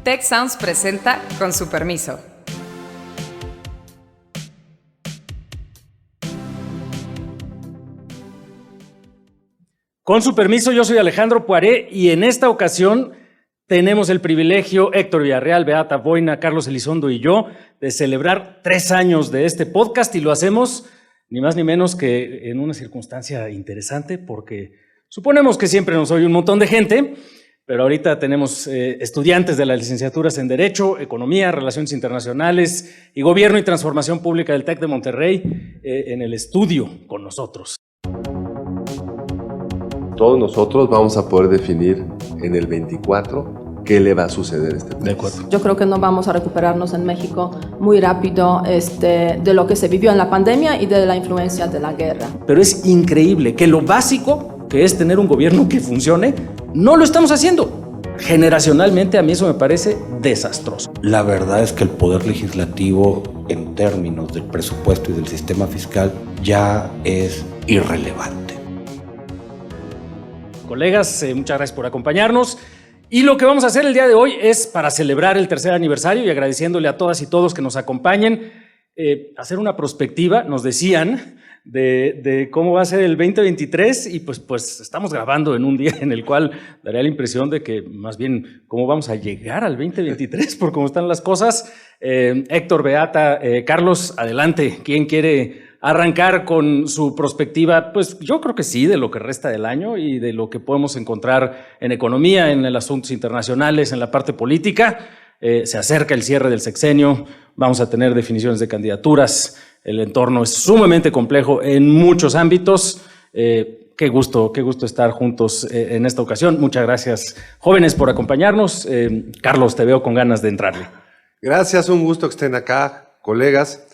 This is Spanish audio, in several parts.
Tech Sounds presenta Con su permiso. Con su permiso, yo soy Alejandro Poiré y en esta ocasión tenemos el privilegio, Héctor Villarreal, Beata Boina, Carlos Elizondo y yo, de celebrar 3 años de este podcast, y lo hacemos ni más ni menos que en una circunstancia interesante, porque suponemos que siempre nos oye un montón de gente, pero ahorita tenemos estudiantes de las licenciaturas en Derecho, Economía, Relaciones Internacionales y Gobierno y Transformación Pública del TEC de Monterrey en el estudio con nosotros. Todos nosotros vamos a poder definir en el 24 qué le va a suceder a este país. De acuerdo. Yo creo que no vamos a recuperarnos en México muy rápido de lo que se vivió en la pandemia y de la influencia de la guerra. Pero es increíble que lo básico, que es tener un gobierno que funcione, no lo estamos haciendo. Generacionalmente a mí eso me parece desastroso. La verdad es que el poder legislativo en términos del presupuesto y del sistema fiscal ya es irrelevante. Colegas, muchas gracias por acompañarnos. Y lo que vamos a hacer el día de hoy es, para celebrar el 3er aniversario y agradeciéndole a todas y todos que nos acompañen, hacer una prospectiva, nos decían, de cómo va a ser el 2023, y pues estamos grabando en un día en el cual daría la impresión de que más bien cómo vamos a llegar al 2023 por cómo están las cosas. Héctor, Beata, Carlos, adelante. ¿Quién quiere arrancar con su perspectiva? Pues yo creo que sí, de lo que resta del año y de lo que podemos encontrar en economía, en los asuntos internacionales, en la parte política. Se acerca el cierre del sexenio, vamos a tener definiciones de candidaturas, el entorno es sumamente complejo en muchos ámbitos. Qué gusto estar juntos en esta ocasión. Muchas gracias, jóvenes, por acompañarnos. Carlos, te veo con ganas de entrarle. Gracias, un gusto que estén acá, colegas.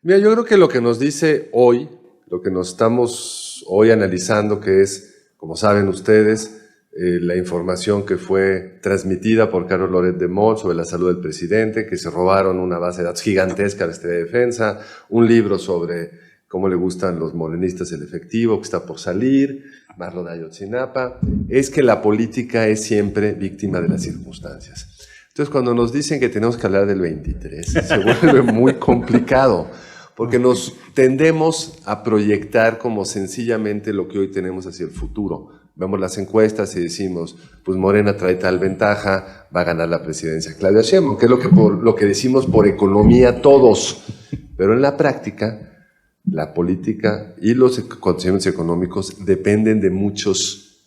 Mira, yo creo que lo que nos dice hoy, lo que nos estamos hoy analizando, que es, como saben ustedes, la información que fue transmitida por Carlos Loret de Moll sobre la salud del presidente, que se robaron una base de datos gigantesca de de defensa, un libro sobre cómo le gustan los morenistas el efectivo, que está por salir, Marlo de Ayotzinapa, es que la política es siempre víctima de las circunstancias. Entonces, cuando nos dicen que tenemos que hablar del 23, se vuelve muy complicado, porque nos tendemos a proyectar como sencillamente lo que hoy tenemos hacia el futuro. Vemos las encuestas y decimos, pues Morena trae tal ventaja, va a ganar la presidencia Claudia Sheinbaum, que es lo que decimos por economía todos. Pero en la práctica, la política y los acontecimientos económicos dependen de muchas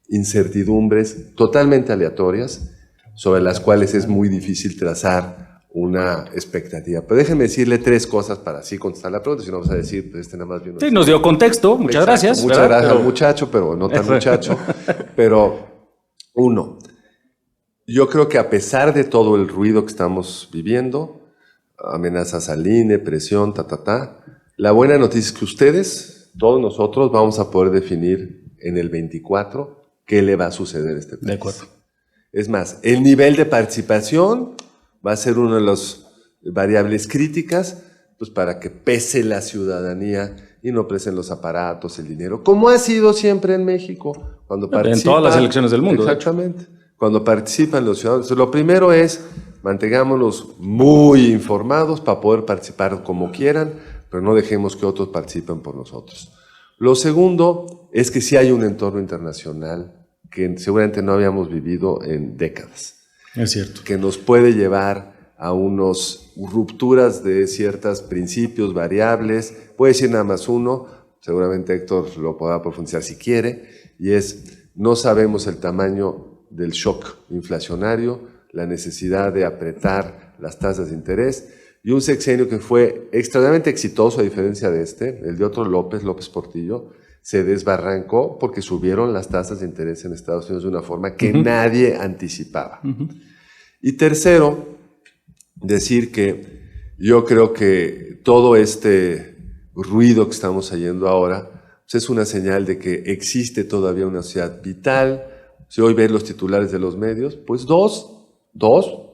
incertidumbres totalmente aleatorias, sobre las cuales es muy difícil trazar una expectativa. Pero déjenme decirle 3 cosas para así contestar la pregunta, si no vas a decir, pues nada más bien. Sí, nos dio contexto, muchas gracias. Muchas gracias al muchacho, pero no tan muchacho. Pero, 1, yo creo que a pesar de todo el ruido que estamos viviendo, amenazas al INE, presión, la buena noticia es que ustedes, todos nosotros, vamos a poder definir en el 24 qué le va a suceder a este país. De acuerdo. Es más, el nivel de participación va a ser una de las variables críticas, pues para que pese la ciudadanía y no pesen los aparatos, el dinero, como ha sido siempre en México. Cuando en todas las elecciones del mundo. Exactamente. Cuando participan los ciudadanos. Entonces, lo primero es, mantengámonos muy informados para poder participar como quieran, pero no dejemos que otros participen por nosotros. Lo segundo es que sí hay un entorno internacional que seguramente no habíamos vivido en décadas. Es cierto. Que nos puede llevar a unas rupturas de ciertos principios, variables. Puede decir nada más uno, seguramente Héctor lo podrá profundizar si quiere, y es, no sabemos el tamaño del shock inflacionario, la necesidad de apretar las tasas de interés, y un sexenio que fue extremadamente exitoso, a diferencia de el de otro López Portillo, se desbarrancó porque subieron las tasas de interés en Estados Unidos de una forma que nadie anticipaba. Y tercero, decir que yo creo que todo este ruido que estamos oyendo ahora pues es una señal de que existe todavía una sociedad vital. Si hoy ven los titulares de los medios, pues dos,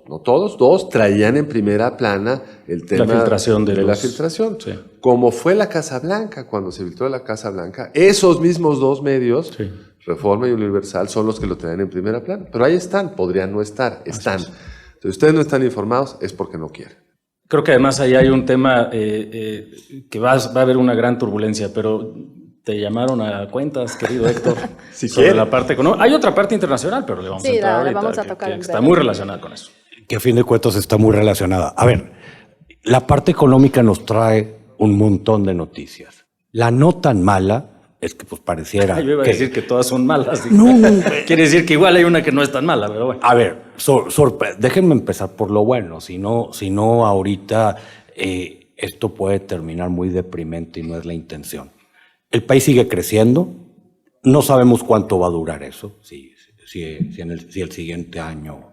no todos, 2 traían en primera plana el tema la filtración de la filtración. Sí. Como fue la Casa Blanca, cuando se filtró la Casa Blanca, esos mismos 2 medios, sí, Reforma y Universal, son los que lo traen en primera plana. Pero ahí están, podrían no estar, están. Si ustedes no están informados, es porque no quieren. Creo que además ahí hay un tema que va a haber una gran turbulencia, pero te llamaron a cuentas, querido Héctor, Si sobre quiere. la parte económica. Hay otra parte internacional, pero le vamos a Sí, entrar le ahorita, vamos a que- tocar que en está breve. muy relacionada con eso. Que a fin de cuentas está muy relacionada. A ver, la parte económica nos trae un montón de noticias. La no tan mala es que pues pareciera Yo iba a que... decir que todas son malas. No, Quiere decir que igual hay una que no es tan mala, pero bueno. a ver, déjenme empezar por lo bueno, si no ahorita esto puede terminar muy deprimente y no es la intención. El país sigue creciendo, no sabemos cuánto va a durar eso, si el siguiente año...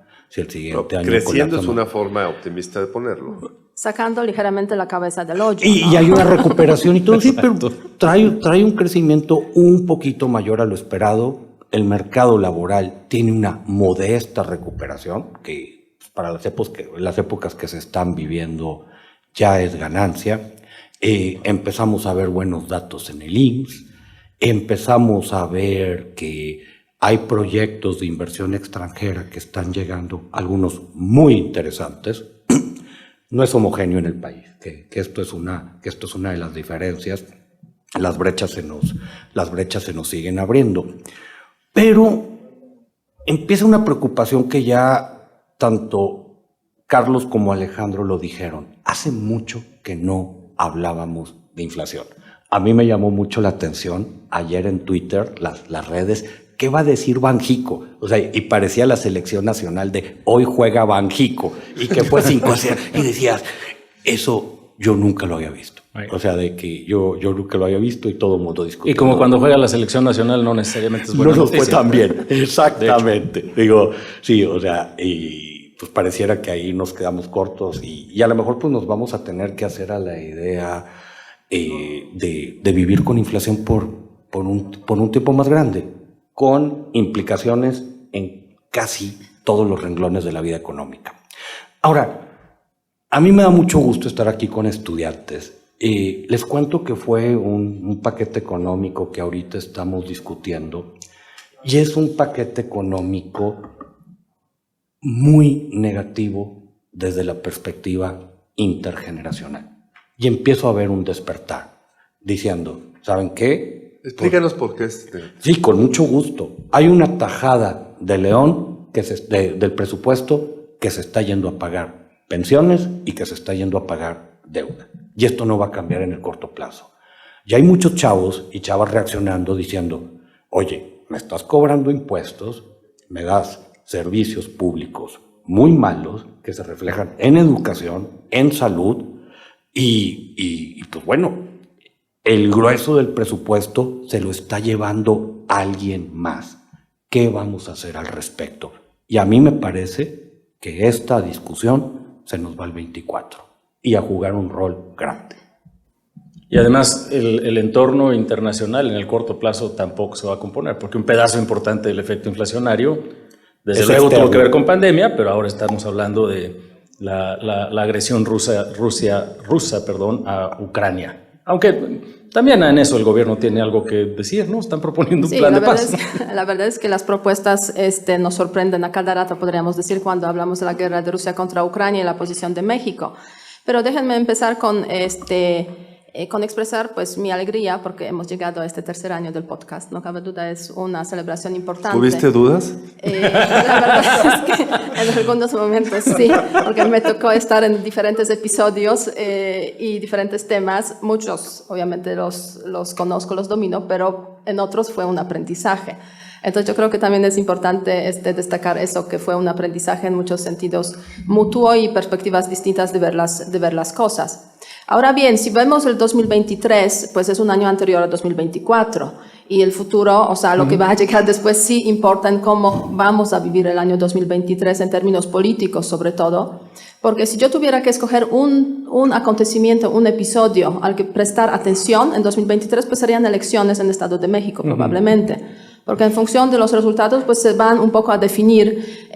No, creciendo es una forma optimista de ponerlo. Sacando ligeramente la cabeza del hoyo. Y hay una recuperación y todo, sí, pero trae un crecimiento un poquito mayor a lo esperado. El mercado laboral tiene una modesta recuperación, que para las épocas que se están viviendo ya es ganancia. Empezamos a ver buenos datos en el IMSS, empezamos a ver que hay proyectos de inversión extranjera que están llegando, algunos muy interesantes. No es homogéneo en el país, que esto es una de las diferencias. Las brechas se nos siguen abriendo. Pero empieza una preocupación que ya tanto Carlos como Alejandro lo dijeron. Hace mucho que no hablábamos de inflación. A mí me llamó mucho la atención ayer en Twitter, las redes. ¿Qué va a decir Banjico? O sea, y parecía la selección nacional de hoy juega Banjico y que fue 5-0. Y decías, eso yo nunca lo había visto. O sea, de que yo nunca lo había visto y todo el mundo discutiendo. Y como cuando juega la selección nacional no necesariamente es buena No nos fue noticia. tan bien, exactamente. Digo, sí, o sea, y pues pareciera que ahí nos quedamos cortos y a lo mejor pues nos vamos a tener que hacer a la idea de vivir con inflación por un tiempo más grande, con implicaciones en casi todos los renglones de la vida económica. Ahora, a mí me da mucho gusto estar aquí con estudiantes. Les cuento que fue un paquete económico que ahorita estamos discutiendo y es un paquete económico muy negativo desde la perspectiva intergeneracional. Y empiezo a ver un despertar diciendo, ¿saben qué? Explícanos por qué. Sí, con mucho gusto. Hay una tajada de león del presupuesto que se está yendo a pagar pensiones y que se está yendo a pagar deuda. Y esto no va a cambiar en el corto plazo. Y hay muchos chavos y chavas reaccionando diciendo, oye, me estás cobrando impuestos, me das servicios públicos muy malos que se reflejan en educación, en salud y pues bueno, el grueso del presupuesto se lo está llevando alguien más. ¿Qué vamos a hacer al respecto? Y a mí me parece que esta discusión se nos va al 24 y a jugar un rol grande. Y además el entorno internacional en el corto plazo tampoco se va a componer, porque un pedazo importante del efecto inflacionario, desde luego tuvo que ver con pandemia, pero ahora estamos hablando de la agresión rusa a Ucrania. Aunque también en eso el gobierno tiene algo que decir, ¿no? Están proponiendo un plan de paz. La verdad es que las propuestas nos sorprenden a cada rato, podríamos decir, cuando hablamos de la guerra de Rusia contra Ucrania y la posición de México. Pero déjenme empezar con expresar pues mi alegría porque hemos llegado a este tercer año del podcast. No cabe duda, es una celebración importante. ¿Tuviste dudas? La verdad es que en algunos momentos sí, porque me tocó estar en diferentes episodios y diferentes temas. Muchos obviamente los conozco, los domino, pero en otros fue un aprendizaje. Entonces yo creo que también es importante destacar eso, que fue un aprendizaje en muchos sentidos mutuo y perspectivas distintas de ver las cosas. Ahora bien, si vemos el 2023, pues es un año anterior al 2024 y el futuro, o sea, lo que va a llegar después sí importa en cómo vamos a vivir el año 2023 en términos políticos sobre todo, porque si yo tuviera que escoger un acontecimiento, un episodio al que prestar atención en 2023, pues serían elecciones en el Estado de México probablemente. Porque en función de los resultados pues se van un poco a definir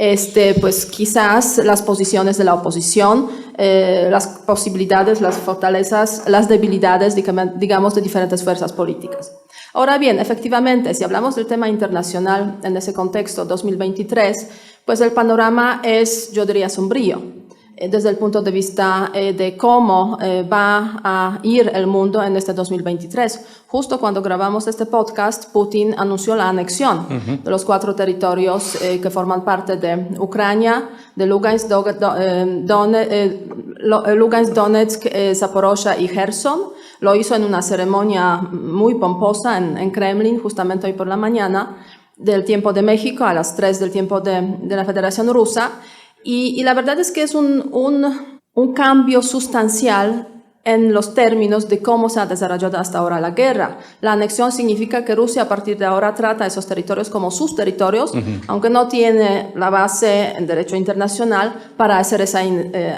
pues quizás las posiciones de la oposición las posibilidades, las fortalezas, las debilidades, digamos, de diferentes fuerzas políticas. Ahora bien, efectivamente, si hablamos del tema internacional en ese contexto 2023, pues el panorama es, yo diría, sombrío. Desde el punto de vista de cómo va a ir el mundo en este 2023. Justo cuando grabamos este podcast, Putin anunció la anexión de los 4 territorios que forman parte de Ucrania, de Lugansk, Donetsk, Zaporozhia y Gerson. Lo hizo en una ceremonia muy pomposa en Kremlin, justamente hoy por la mañana, del tiempo de México, a las 3 del tiempo de la Federación Rusa. Y la verdad es que es un cambio sustancial en los términos de cómo se ha desarrollado hasta ahora la guerra. La anexión significa que Rusia a partir de ahora trata esos territorios como sus territorios, aunque no tiene la base en derecho internacional para hacer esa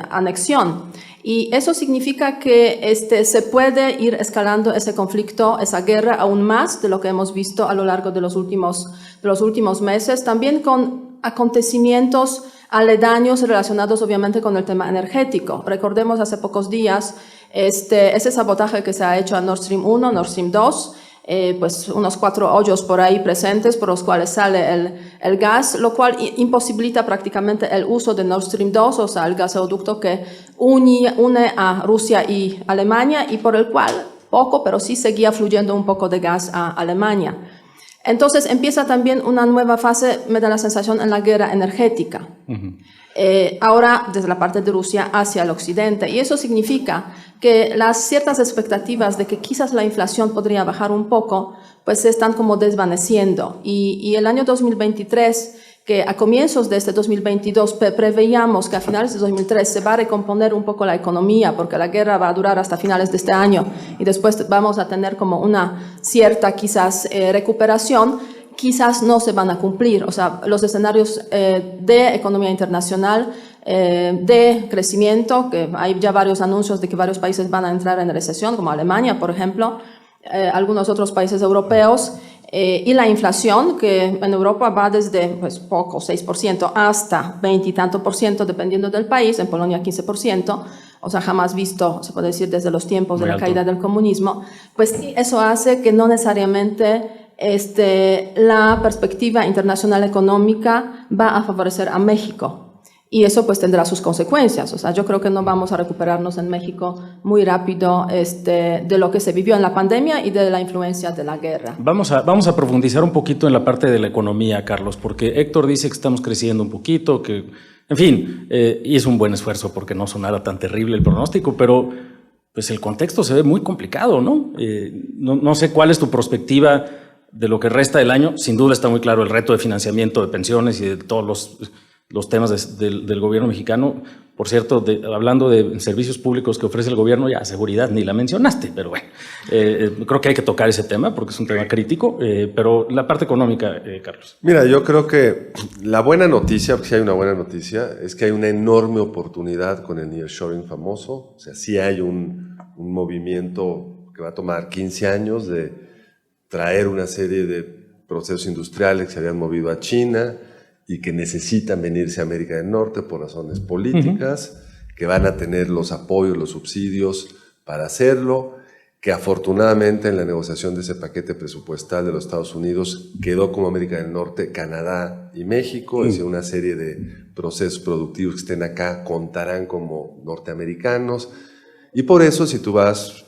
anexión. Y eso significa que se puede ir escalando ese conflicto, esa guerra, aún más de lo que hemos visto a lo largo de los últimos meses, también con acontecimientos aledaños relacionados obviamente con el tema energético. Recordemos hace pocos días ese sabotaje que se ha hecho a Nord Stream 1, Nord Stream 2, pues unos 4 hoyos por ahí presentes por los cuales sale el gas, lo cual imposibilita prácticamente el uso de Nord Stream 2, o sea, el gasoducto que une a Rusia y Alemania y por el cual poco, pero sí seguía fluyendo un poco de gas a Alemania. Entonces empieza también una nueva fase, me da la sensación, en la guerra energética. Ahora desde la parte de Rusia hacia el occidente. Y eso significa que las ciertas expectativas de que quizás la inflación podría bajar un poco, pues se están como desvaneciendo. Y el año 2023, que a comienzos de este 2022 preveíamos que a finales de 2003 se va a recomponer un poco la economía, porque la guerra va a durar hasta finales de este año y después vamos a tener como una cierta quizás recuperación, quizás no se van a cumplir. O sea, los escenarios de economía internacional, de crecimiento, que hay ya varios anuncios de que varios países van a entrar en recesión, como Alemania, por ejemplo, algunos otros países europeos, y la inflación, que en Europa va desde pues, poco, 6%, hasta 20 y tanto por ciento, dependiendo del país, en Polonia 15%, o sea, jamás visto, se puede decir, desde los tiempos de la caída del comunismo, pues eso hace que no necesariamente la perspectiva internacional económica va a favorecer a México. Y eso pues tendrá sus consecuencias. O sea, yo creo que no vamos a recuperarnos en México muy rápido de lo que se vivió en la pandemia y de la influencia de la guerra. Vamos a profundizar un poquito en la parte de la economía, Carlos, porque Héctor dice que estamos creciendo un poquito, que, en fin, y es un buen esfuerzo porque no sonara tan terrible el pronóstico, pero pues el contexto se ve muy complicado, ¿no? No sé cuál es tu perspectiva de lo que resta del año. Sin duda está muy claro el reto de financiamiento de pensiones y de todos los temas del gobierno mexicano. Por cierto, hablando de servicios públicos que ofrece el gobierno, ya seguridad ni la mencionaste, pero bueno, creo que hay que tocar ese tema porque es un tema crítico, pero la parte económica, Carlos. Mira, yo creo que la buena noticia, porque sí hay una buena noticia, es que hay una enorme oportunidad con el nearshoring famoso. O sea, sí hay un movimiento que va a tomar 15 años de traer una serie de procesos industriales que se habían movido a China y que necesitan venirse a América del Norte por razones políticas, que van a tener los apoyos, los subsidios para hacerlo, que afortunadamente en la negociación de ese paquete presupuestal de los Estados Unidos quedó como América del Norte, Canadá y México, es decir, una serie de procesos productivos que estén acá contarán como norteamericanos, y por eso si tú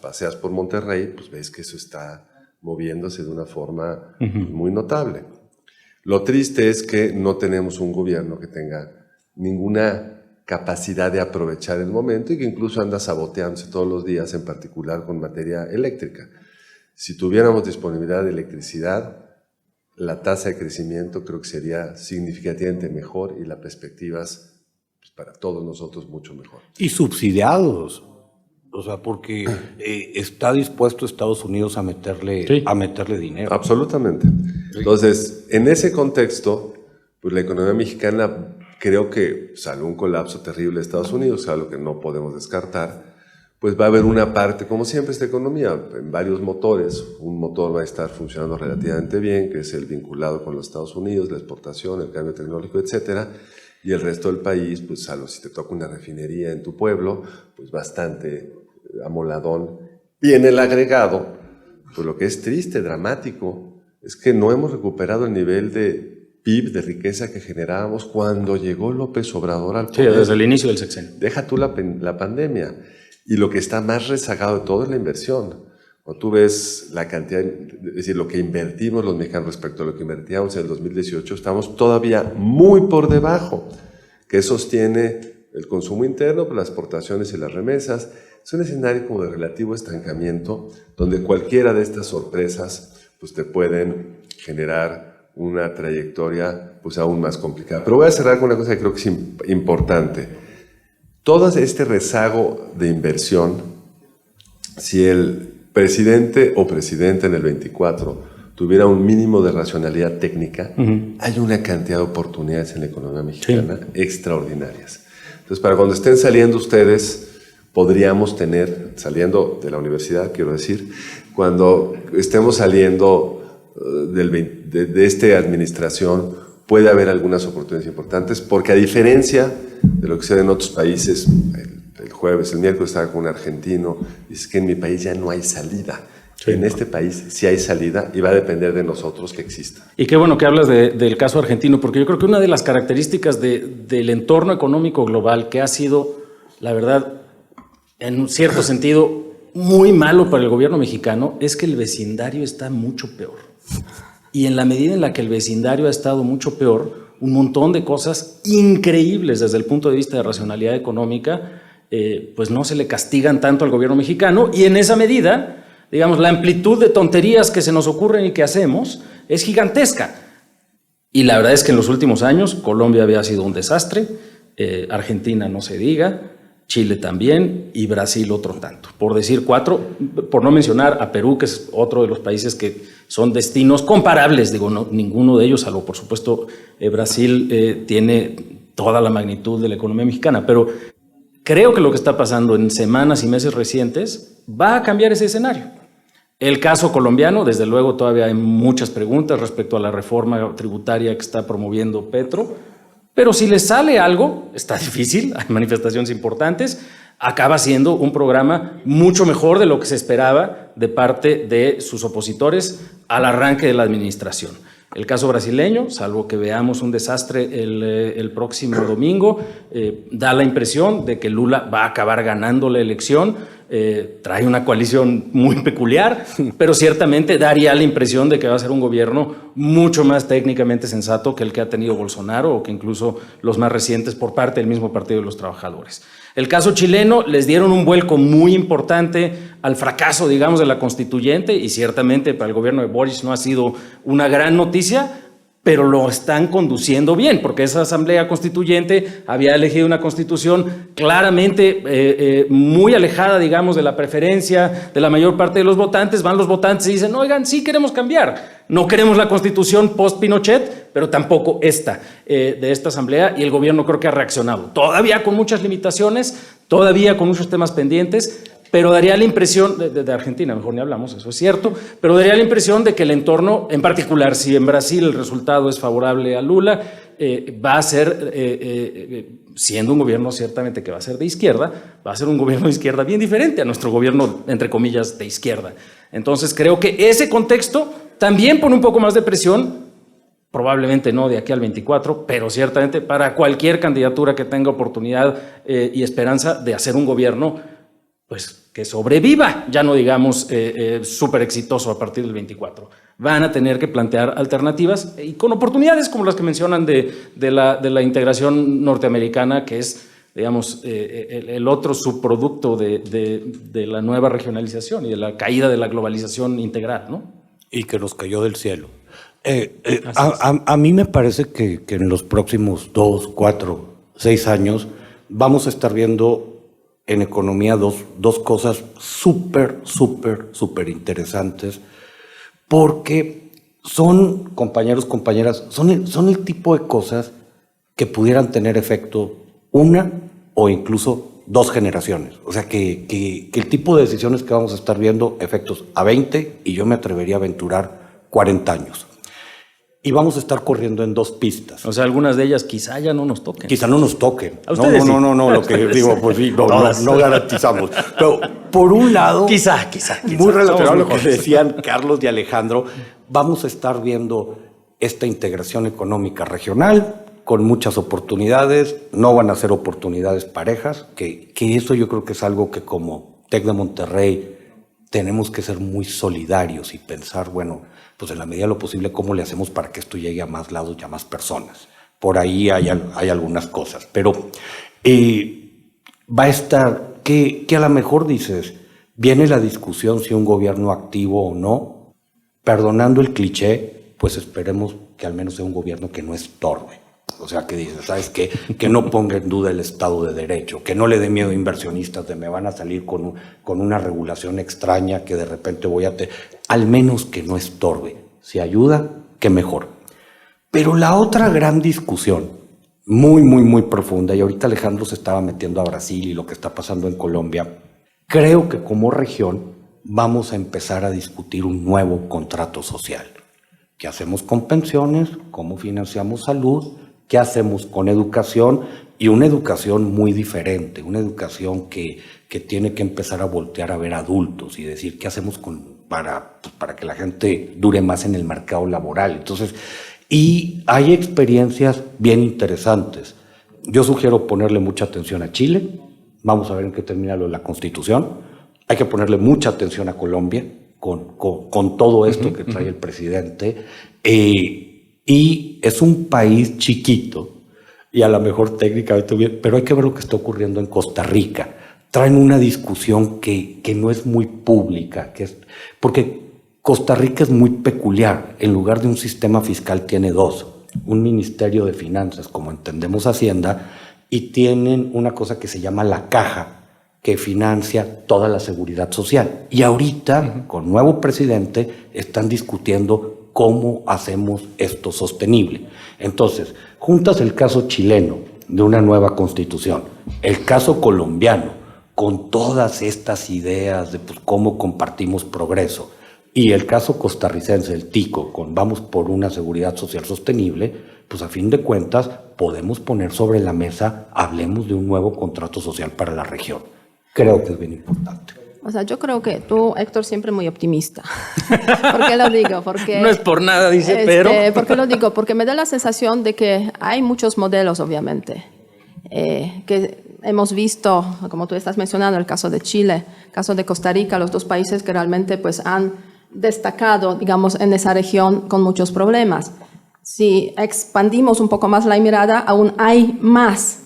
paseas por Monterrey, pues ves que eso está moviéndose de una forma muy notable. Lo triste es que no tenemos un gobierno que tenga ninguna capacidad de aprovechar el momento y que incluso anda saboteándose todos los días, en particular con materia eléctrica. Si tuviéramos disponibilidad de electricidad, la tasa de crecimiento creo que sería significativamente mejor y las perspectivas pues, para todos nosotros mucho mejor. Y subsidiados. O sea, porque está dispuesto Estados Unidos a meterle dinero. Absolutamente. Entonces, en ese contexto, pues la economía mexicana creo que, salvo un colapso terrible de Estados Unidos, algo que no podemos descartar, pues va a haber una parte, como siempre esta economía, en varios motores. Un motor va a estar funcionando relativamente bien, que es el vinculado con los Estados Unidos, la exportación, el cambio tecnológico, etcétera. Y el resto del país, pues salvo si te toca una refinería en tu pueblo, pues bastante amoladón. Y en el agregado, pues lo que es triste, dramático, es que no hemos recuperado el nivel de PIB, de riqueza que generábamos cuando llegó López Obrador al poder. Sí, desde el inicio del sexenio. Deja tú la pandemia. Y lo que está más rezagado de todo es la inversión. Cuando tú ves la cantidad, es decir, lo que invertimos los mexicanos respecto a lo que invertíamos en el 2018, estamos todavía muy por debajo. ¿Qué sostiene el consumo interno? Pues las exportaciones y las remesas. Es un escenario como de relativo estancamiento, donde cualquiera de estas sorpresas pues, te pueden generar una trayectoria pues, aún más complicada. Pero voy a cerrar con una cosa que creo que es importante. Todo este rezago de inversión, si el presidente o presidenta en el 24 tuviera un mínimo de racionalidad técnica, hay una cantidad de oportunidades en la economía mexicana extraordinarias. Entonces, para cuando estén saliendo ustedes, podríamos tener, saliendo de la universidad, quiero decir, cuando estemos saliendo de esta administración, puede haber algunas oportunidades importantes, porque a diferencia de lo que sucede en otros países, el miércoles estaba con un argentino, y es que en mi país ya no hay salida. Sí, en este país sí hay salida y va a depender de nosotros que exista. Y qué bueno que hablas del caso argentino, porque yo creo que una de las características del entorno económico global que ha sido, la verdad, en un cierto sentido, muy malo para el gobierno mexicano, es que el vecindario está mucho peor. Y en la medida en la que el vecindario ha estado mucho peor, un montón de cosas increíbles desde el punto de vista de racionalidad económica, pues no se le castigan tanto al gobierno mexicano, y en esa medida, digamos, la amplitud de tonterías que se nos ocurren y que hacemos es gigantesca. Y la verdad es que en los últimos años Colombia había sido un desastre, Argentina no se diga, Chile también y Brasil otro tanto. Por decir 4, por no mencionar a Perú, que es otro de los países que son destinos comparables, digo, no, ninguno de ellos, salvo por supuesto Brasil tiene toda la magnitud de la economía mexicana, pero creo que lo que está pasando en semanas y meses recientes va a cambiar ese escenario. El caso colombiano, desde luego todavía hay muchas preguntas respecto a la reforma tributaria que está promoviendo Petro, pero si le sale algo, está difícil, hay manifestaciones importantes, acaba siendo un programa mucho mejor de lo que se esperaba de parte de sus opositores al arranque de la administración. El caso brasileño, salvo que veamos un desastre el próximo domingo, da la impresión de que Lula va a acabar ganando la elección. Trae una coalición muy peculiar, pero ciertamente daría la impresión de que va a ser un gobierno mucho más técnicamente sensato que el que ha tenido Bolsonaro o que incluso los más recientes por parte del mismo Partido de los Trabajadores. El caso chileno, les dieron un vuelco muy importante al fracaso, digamos, de la constituyente, y ciertamente para el gobierno de Boric no ha sido una gran noticia, pero lo están conduciendo bien, porque esa asamblea constituyente había elegido una constitución claramente muy alejada, digamos, de la preferencia de la mayor parte de los votantes. Van los votantes y dicen, oigan, sí queremos cambiar, no queremos la constitución post-Pinochet, pero tampoco esta, de esta asamblea, y el gobierno creo que ha reaccionado, todavía con muchas limitaciones, todavía con muchos temas pendientes, pero daría la impresión, de Argentina mejor ni hablamos, eso es cierto, pero daría la impresión de que el entorno, en particular si en Brasil el resultado es favorable a Lula, va a ser, siendo un gobierno ciertamente que va a ser de izquierda, va a ser un gobierno de izquierda bien diferente a nuestro gobierno, entre comillas, de izquierda. Entonces creo que ese contexto también pone un poco más de presión, probablemente no de aquí al 24, pero ciertamente para cualquier candidatura que tenga oportunidad y esperanza de hacer un gobierno pues que sobreviva, ya no digamos súper exitoso a partir del 24. Van a tener que plantear alternativas y con oportunidades como las que mencionan de la integración norteamericana, que es, digamos, el otro subproducto de la nueva regionalización y de la caída de la globalización integral, ¿no? Y que nos cayó del cielo. A mí me parece que en los próximos 2, 4, 6 años vamos a estar viendo en economía dos cosas súper interesantes, porque son, compañeros, compañeras, son el tipo de cosas que pudieran tener efecto una o incluso 2 generaciones. O sea, que el tipo de decisiones que vamos a estar viendo efectos a 20 y yo me atrevería a aventurar 40 años. y vamos a estar corriendo en 2 pistas. O sea, algunas de ellas quizá ya no nos toquen. Quizá no nos toquen. A ustedes sí. No, lo que digo, pues sí, no garantizamos. Pero por un lado, Quizá. muy relacionado a lo que Somos mejores. decían Carlos y Alejandro, vamos a estar viendo esta integración económica regional con muchas oportunidades, no van a ser oportunidades parejas, que eso yo creo que es algo que como TEC de Monterrey tenemos que ser muy solidarios y pensar, bueno, pues en la medida de lo posible, ¿cómo le hacemos para que esto llegue a más lados y a más personas? Por ahí hay algunas cosas, pero va a estar, que a lo mejor dices, viene la discusión si un gobierno activo o no, perdonando el cliché, pues esperemos que al menos sea un gobierno que no estorbe. O sea, que dices, ¿sabes qué? Que no ponga en duda el Estado de Derecho, que no le dé miedo a inversionistas de me van a salir con una regulación extraña que de repente voy a... Al menos que no estorbe. Si ayuda, qué mejor. Pero la otra gran discusión, muy, muy, muy profunda, y ahorita Alejandro se estaba metiendo a Brasil y lo que está pasando en Colombia, creo que como región vamos a empezar a discutir un nuevo contrato social. ¿Qué hacemos con pensiones? ¿Cómo financiamos salud? ¿Qué hacemos con educación? Y una educación muy diferente, una educación que tiene que empezar a voltear a ver adultos y decir, ¿qué hacemos para que la gente dure más en el mercado laboral? Entonces, y hay experiencias bien interesantes. Yo sugiero ponerle mucha atención a Chile, vamos a ver en qué termina lo de la Constitución. Hay que ponerle mucha atención a Colombia con todo esto que trae el presidente. Y es un país chiquito y a lo mejor técnicamente bien, pero hay que ver lo que está ocurriendo en Costa Rica. Traen una discusión que no es muy pública, porque Costa Rica es muy peculiar. En lugar de un sistema fiscal tiene 2, un Ministerio de Finanzas, como entendemos Hacienda, y tienen una cosa que se llama la Caja, que financia toda la seguridad social. Y ahorita, con nuevo presidente, están discutiendo cómo hacemos esto sostenible. Entonces, juntas el caso chileno de una nueva constitución, el caso colombiano, con todas estas ideas de pues, cómo compartimos progreso, y el caso costarricense, el TICO, con vamos por una seguridad social sostenible, pues a fin de cuentas podemos poner sobre la mesa, hablemos de un nuevo contrato social para la región. Creo que es bien importante. O sea, yo creo que tú, Héctor, siempre muy optimista. ¿Por qué lo digo? Porque, No es por nada, dice, pero... ¿Por qué lo digo? Porque me da la sensación de que hay muchos modelos, obviamente, que hemos visto, como tú estás mencionando, el caso de Chile, el caso de Costa Rica, los 2 países que realmente pues, han destacado, digamos, en esa región con muchos problemas. Si expandimos un poco más la mirada, aún hay más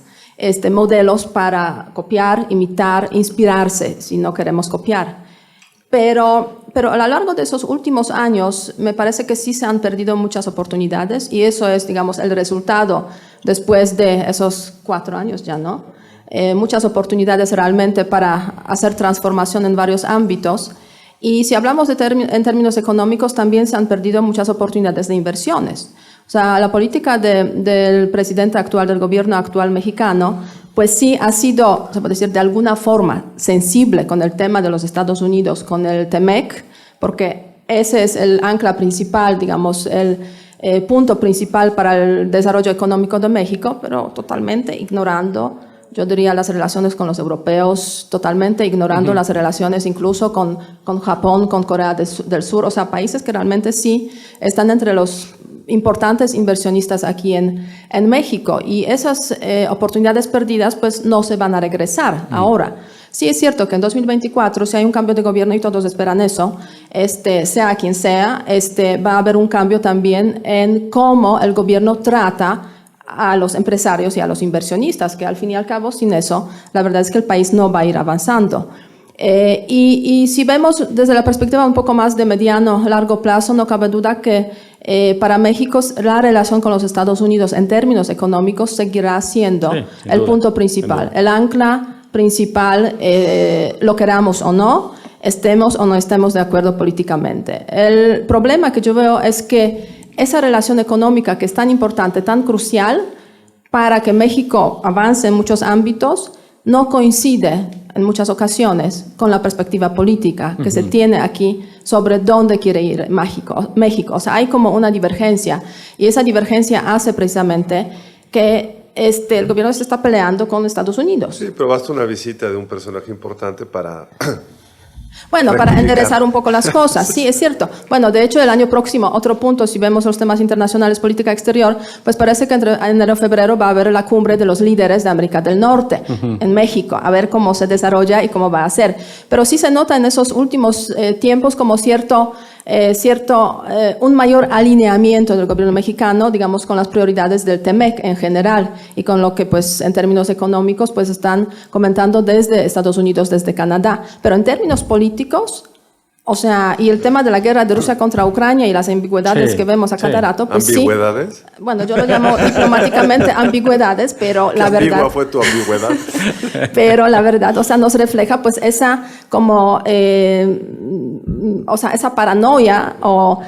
modelos para copiar, imitar, inspirarse, si no queremos copiar. Pero a lo largo de esos últimos años, me parece que sí se han perdido muchas oportunidades y eso es, digamos, el resultado después de esos 4 años ya, ¿no? Muchas oportunidades realmente para hacer transformación en varios ámbitos. Y si hablamos en términos económicos, también se han perdido muchas oportunidades de inversiones. O sea, la política del presidente actual, del gobierno actual mexicano, pues sí ha sido, se puede decir, de alguna forma sensible con el tema de los Estados Unidos, con el TEMEC, porque ese es el ancla principal, digamos, el punto principal para el desarrollo económico de México, pero totalmente ignorando, yo diría, las relaciones con los europeos, totalmente ignorando las relaciones incluso con Japón, con Corea del Sur, o sea, países que realmente sí están entre los importantes inversionistas aquí en México, y esas oportunidades perdidas pues no se van a regresar ahora. Sí es cierto que en 2024, si hay un cambio de gobierno y todos esperan eso, sea quien sea, va a haber un cambio también en cómo el gobierno trata a los empresarios y a los inversionistas, que al fin y al cabo, sin eso, la verdad es que el país no va a ir avanzando. Y si vemos desde la perspectiva un poco más de mediano, largo plazo, no cabe duda que para México la relación con los Estados Unidos en términos económicos seguirá siendo el punto principal, el ancla principal, lo queramos o no, estemos o no estemos de acuerdo políticamente. El problema que yo veo es que esa relación económica que es tan importante, tan crucial para que México avance en muchos ámbitos, no coincide en muchas ocasiones con la perspectiva política que se tiene aquí sobre dónde quiere ir México. O sea, hay como una divergencia y esa divergencia hace precisamente que el gobierno se está peleando con Estados Unidos. Sí, pero basta una visita de un personaje importante para... Bueno, para enderezar un poco las cosas, sí, es cierto. Bueno, de hecho, el año próximo, otro punto, si vemos los temas internacionales, política exterior, pues parece que entre enero y febrero va a haber la cumbre de los líderes de América del Norte en México, a ver cómo se desarrolla y cómo va a ser. Pero sí se nota en esos últimos tiempos como un mayor alineamiento del gobierno mexicano, digamos, con las prioridades del TEMEC en general y con lo que, pues, en términos económicos, pues, están comentando desde Estados Unidos, desde Canadá. Pero en términos políticos, o sea, y el tema de la guerra de Rusia contra Ucrania y las ambigüedades que vemos a cada rato, pues ¿ambigüedades? Sí. Bueno, yo lo llamo diplomáticamente ambigüedades, pero la verdad... ¿Ambigua fue tu ambigüedad? Pero la verdad, o sea, nos refleja pues esa como, o sea, esa paranoia o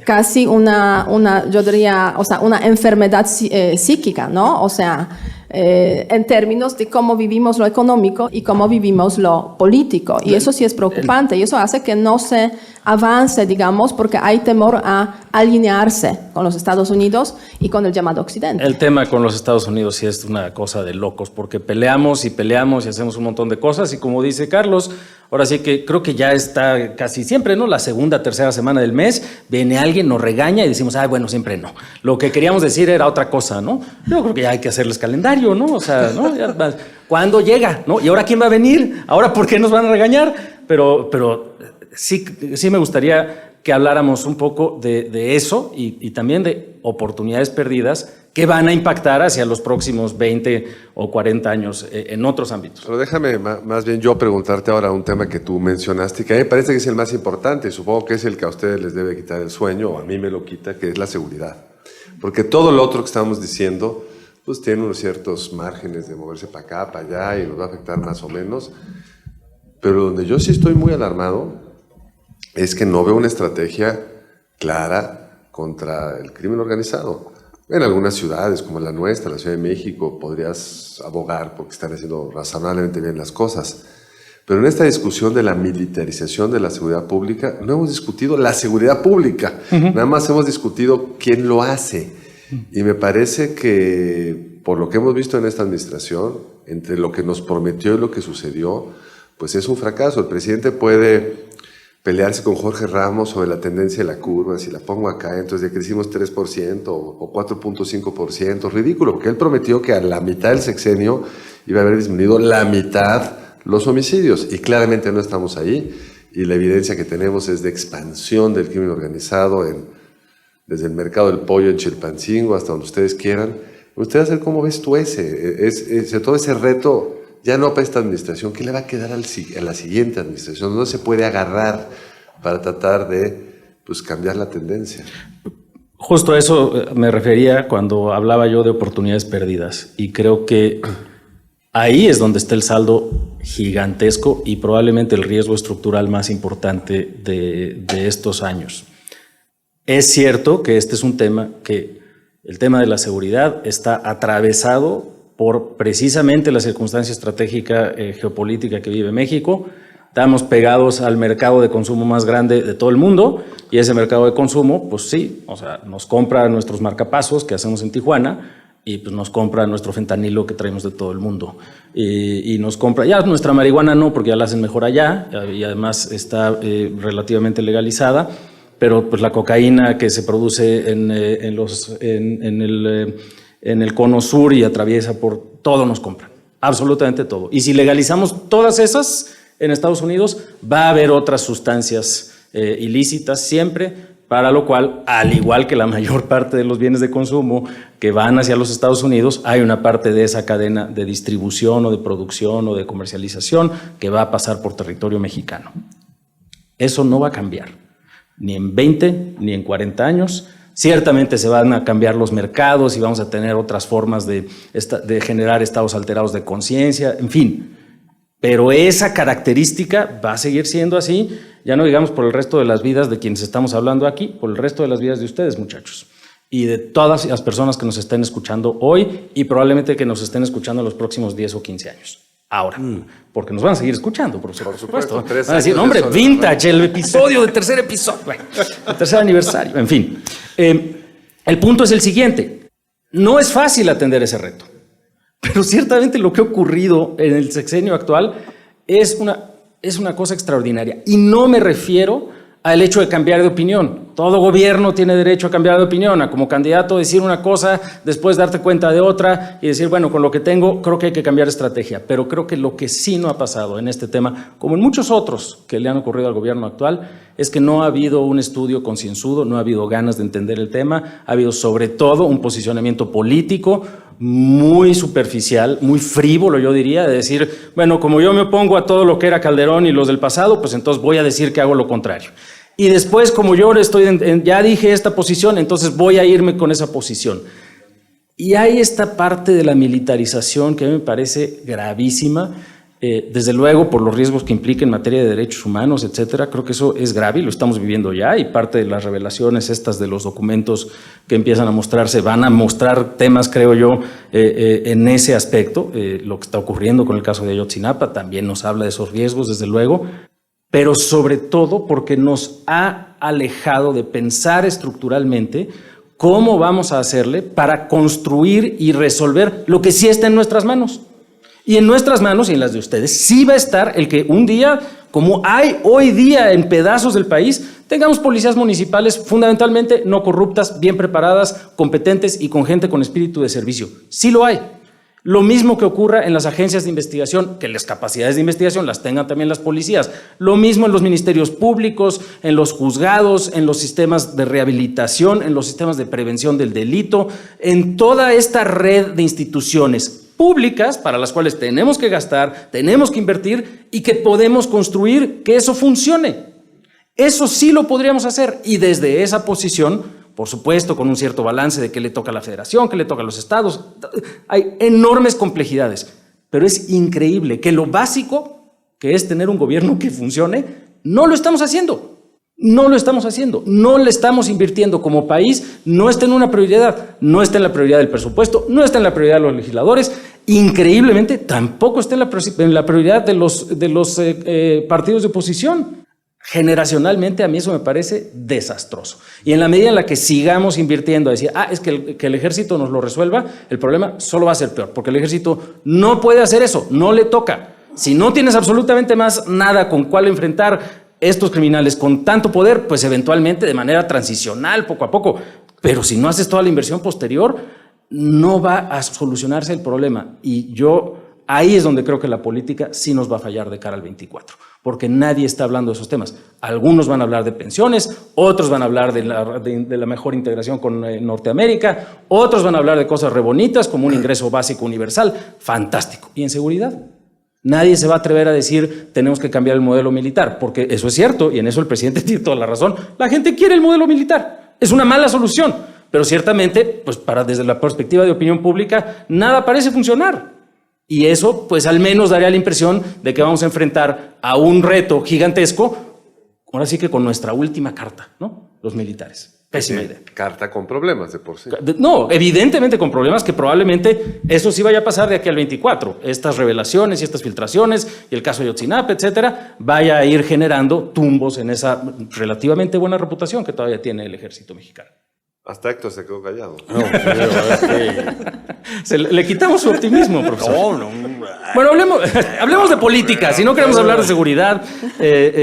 casi una, yo diría, o sea, una enfermedad psíquica, ¿no? O sea, en términos de cómo vivimos lo económico y cómo vivimos lo político. Y eso sí es preocupante y eso hace que no se avance, digamos, porque hay temor a alinearse con los Estados Unidos y con el llamado Occidente. El tema con los Estados Unidos sí es una cosa de locos, porque peleamos y hacemos un montón de cosas y como dice Carlos, ahora sí que creo que ya está casi siempre, ¿no? La segunda, tercera semana del mes, viene alguien, nos regaña y decimos, bueno, siempre no. Lo que queríamos decir era otra cosa, ¿no? Yo creo que ya hay que hacerles calendario, ¿no? O sea, ¿no? ¿Cuándo llega? ¿No? ¿Y ahora quién va a venir? ¿Ahora por qué nos van a regañar? Pero sí me gustaría que habláramos un poco de eso y también de oportunidades perdidas que van a impactar hacia los próximos 20 o 40 años en otros ámbitos. Pero déjame más bien yo preguntarte ahora un tema que tú mencionaste, que a mí me parece que es el más importante y supongo que es el que a ustedes les debe quitar el sueño, o a mí me lo quita, que es la seguridad. Porque todo lo otro que estamos diciendo, pues tiene unos ciertos márgenes de moverse para acá, para allá y nos va a afectar más o menos. Pero donde yo sí estoy muy alarmado es que no veo una estrategia clara contra el crimen organizado. En algunas ciudades, como la nuestra, la Ciudad de México, podrías abogar porque están haciendo razonablemente bien las cosas. Pero en esta discusión de la militarización de la seguridad pública, no hemos discutido la seguridad pública, nada más hemos discutido quién lo hace. Y me parece que, por lo que hemos visto en esta administración, entre lo que nos prometió y lo que sucedió, pues es un fracaso. El presidente puede pelearse con Jorge Ramos sobre la tendencia de la curva, si la pongo acá, entonces ya crecimos 3% o 4.5%, ridículo, porque él prometió que a la mitad del sexenio iba a haber disminuido la mitad los homicidios, y claramente no estamos ahí, y la evidencia que tenemos es de expansión del crimen organizado desde el mercado del pollo en Chilpancingo hasta donde ustedes quieran. Me gustaría saber cómo ves tú todo ese reto. Ya no para esta administración, ¿qué le va a quedar a la siguiente administración? ¿No se puede agarrar para tratar de cambiar la tendencia? Justo a eso me refería cuando hablaba yo de oportunidades perdidas. Y creo que ahí es donde está el saldo gigantesco y probablemente el riesgo estructural más importante de estos años. Es cierto que este es un tema el tema de la seguridad está atravesado por precisamente la circunstancia estratégica geopolítica que vive México. Estamos pegados al mercado de consumo más grande de todo el mundo y ese mercado de consumo, pues sí, o sea, nos compra nuestros marcapasos que hacemos en Tijuana y pues nos compra nuestro fentanilo que traemos de todo el mundo. Y nos compra, ya nuestra marihuana no, porque ya la hacen mejor allá y además está relativamente legalizada, pero pues la cocaína que se produce en el cono sur y atraviesa por todo nos compran, absolutamente todo. Y si legalizamos todas esas en Estados Unidos, va a haber otras sustancias ilícitas siempre, para lo cual, al igual que la mayor parte de los bienes de consumo que van hacia los Estados Unidos, hay una parte de esa cadena de distribución o de producción o de comercialización que va a pasar por territorio mexicano. Eso no va a cambiar, ni en 20 ni en 40 años. Ciertamente se van a cambiar los mercados y vamos a tener otras formas de generar estados alterados de conciencia, en fin. Pero esa característica va a seguir siendo así, ya no digamos por el resto de las vidas de quienes estamos hablando aquí, por el resto de las vidas de ustedes, muchachos. Y de todas las personas que nos estén escuchando hoy y probablemente que nos estén escuchando en los próximos 10 o 15 años. ahora. Porque nos van a seguir escuchando, profesor, por supuesto. Van a decir, años hombre, de vintage, el episodio de tercer episodio, bueno, el tercer aniversario, en fin. El punto es el siguiente. No es fácil atender ese reto, pero ciertamente lo que ha ocurrido en el sexenio actual es una cosa extraordinaria. Y no me refiero al hecho de cambiar de opinión. Todo gobierno tiene derecho a cambiar de opinión, a como candidato decir una cosa, después darte cuenta de otra y decir, bueno, con lo que tengo creo que hay que cambiar de estrategia. Pero creo que lo que sí no ha pasado en este tema, como en muchos otros que le han ocurrido al gobierno actual, es que no ha habido un estudio concienzudo, no ha habido ganas de entender el tema, ha habido sobre todo un posicionamiento político muy superficial, muy frívolo, yo diría, de decir, bueno, como yo me opongo a todo lo que era Calderón y los del pasado, pues entonces voy a decir que hago lo contrario. Y después, como yo ya dije esta posición, entonces voy a irme con esa posición. Y hay esta parte de la militarización que a mí me parece gravísima, desde luego por los riesgos que implica en materia de derechos humanos, etcétera. Creo que eso es grave y lo estamos viviendo ya, y parte de las revelaciones estas de los documentos que empiezan a mostrarse van a mostrar temas, creo yo, en ese aspecto. Lo que está ocurriendo con el caso de Ayotzinapa también nos habla de esos riesgos, desde luego, pero sobre todo porque nos ha alejado de pensar estructuralmente cómo vamos a hacerle para construir y resolver lo que sí está en nuestras manos. Y en nuestras manos y en las de ustedes sí va a estar el que un día, como hay hoy día en pedazos del país, tengamos policías municipales fundamentalmente no corruptas, bien preparadas, competentes y con gente con espíritu de servicio. Sí lo hay. Lo mismo que ocurra en las agencias de investigación, que las capacidades de investigación las tengan también las policías. Lo mismo en los ministerios públicos, en los juzgados, en los sistemas de rehabilitación, en los sistemas de prevención del delito, en toda esta red de instituciones públicas para las cuales tenemos que gastar, tenemos que invertir y que podemos construir que eso funcione. Eso sí lo podríamos hacer, y desde esa posición, por supuesto, con un cierto balance de qué le toca a la federación, qué le toca a los estados. Hay enormes complejidades, pero es increíble que lo básico, que es tener un gobierno que funcione, no lo estamos haciendo. No lo estamos haciendo, no le estamos invirtiendo como país, no está en una prioridad, no está en la prioridad del presupuesto, no está en la prioridad de los legisladores, increíblemente tampoco está en la prioridad de los partidos de oposición. Generacionalmente a mí eso me parece desastroso. Y en la medida en la que sigamos invirtiendo a decir, es que el ejército nos lo resuelva, el problema solo va a ser peor, porque el ejército no puede hacer eso, no le toca. Si no tienes absolutamente más nada con cuál enfrentar estos criminales con tanto poder, pues eventualmente de manera transicional, poco a poco, pero si no haces toda la inversión posterior, no va a solucionarse el problema. Y ahí es donde creo que la política sí nos va a fallar de cara al 24, porque nadie está hablando de esos temas. Algunos van a hablar de pensiones, otros van a hablar de la mejor integración con Norteamérica, otros van a hablar de cosas re bonitas como un ingreso básico universal, fantástico. ¿Y en seguridad? Nadie se va a atrever a decir tenemos que cambiar el modelo militar, porque eso es cierto y en eso el presidente tiene toda la razón. La gente quiere el modelo militar, es una mala solución, pero ciertamente, pues desde la perspectiva de opinión pública, nada parece funcionar. Y eso, pues al menos daría la impresión de que vamos a enfrentar a un reto gigantesco, ahora sí que con nuestra última carta, ¿no? Los militares. Pésima idea. Carta con problemas de por sí. No, evidentemente con problemas que probablemente eso sí vaya a pasar de aquí al 24. Estas revelaciones y estas filtraciones y el caso de Ayotzinapa, etcétera, vaya a ir generando tumbos en esa relativamente buena reputación que todavía tiene el ejército mexicano. Hasta Héctor se quedó callado. Le quitamos su optimismo, profesor. Bueno, hablemos de política. Si no queremos hablar de seguridad,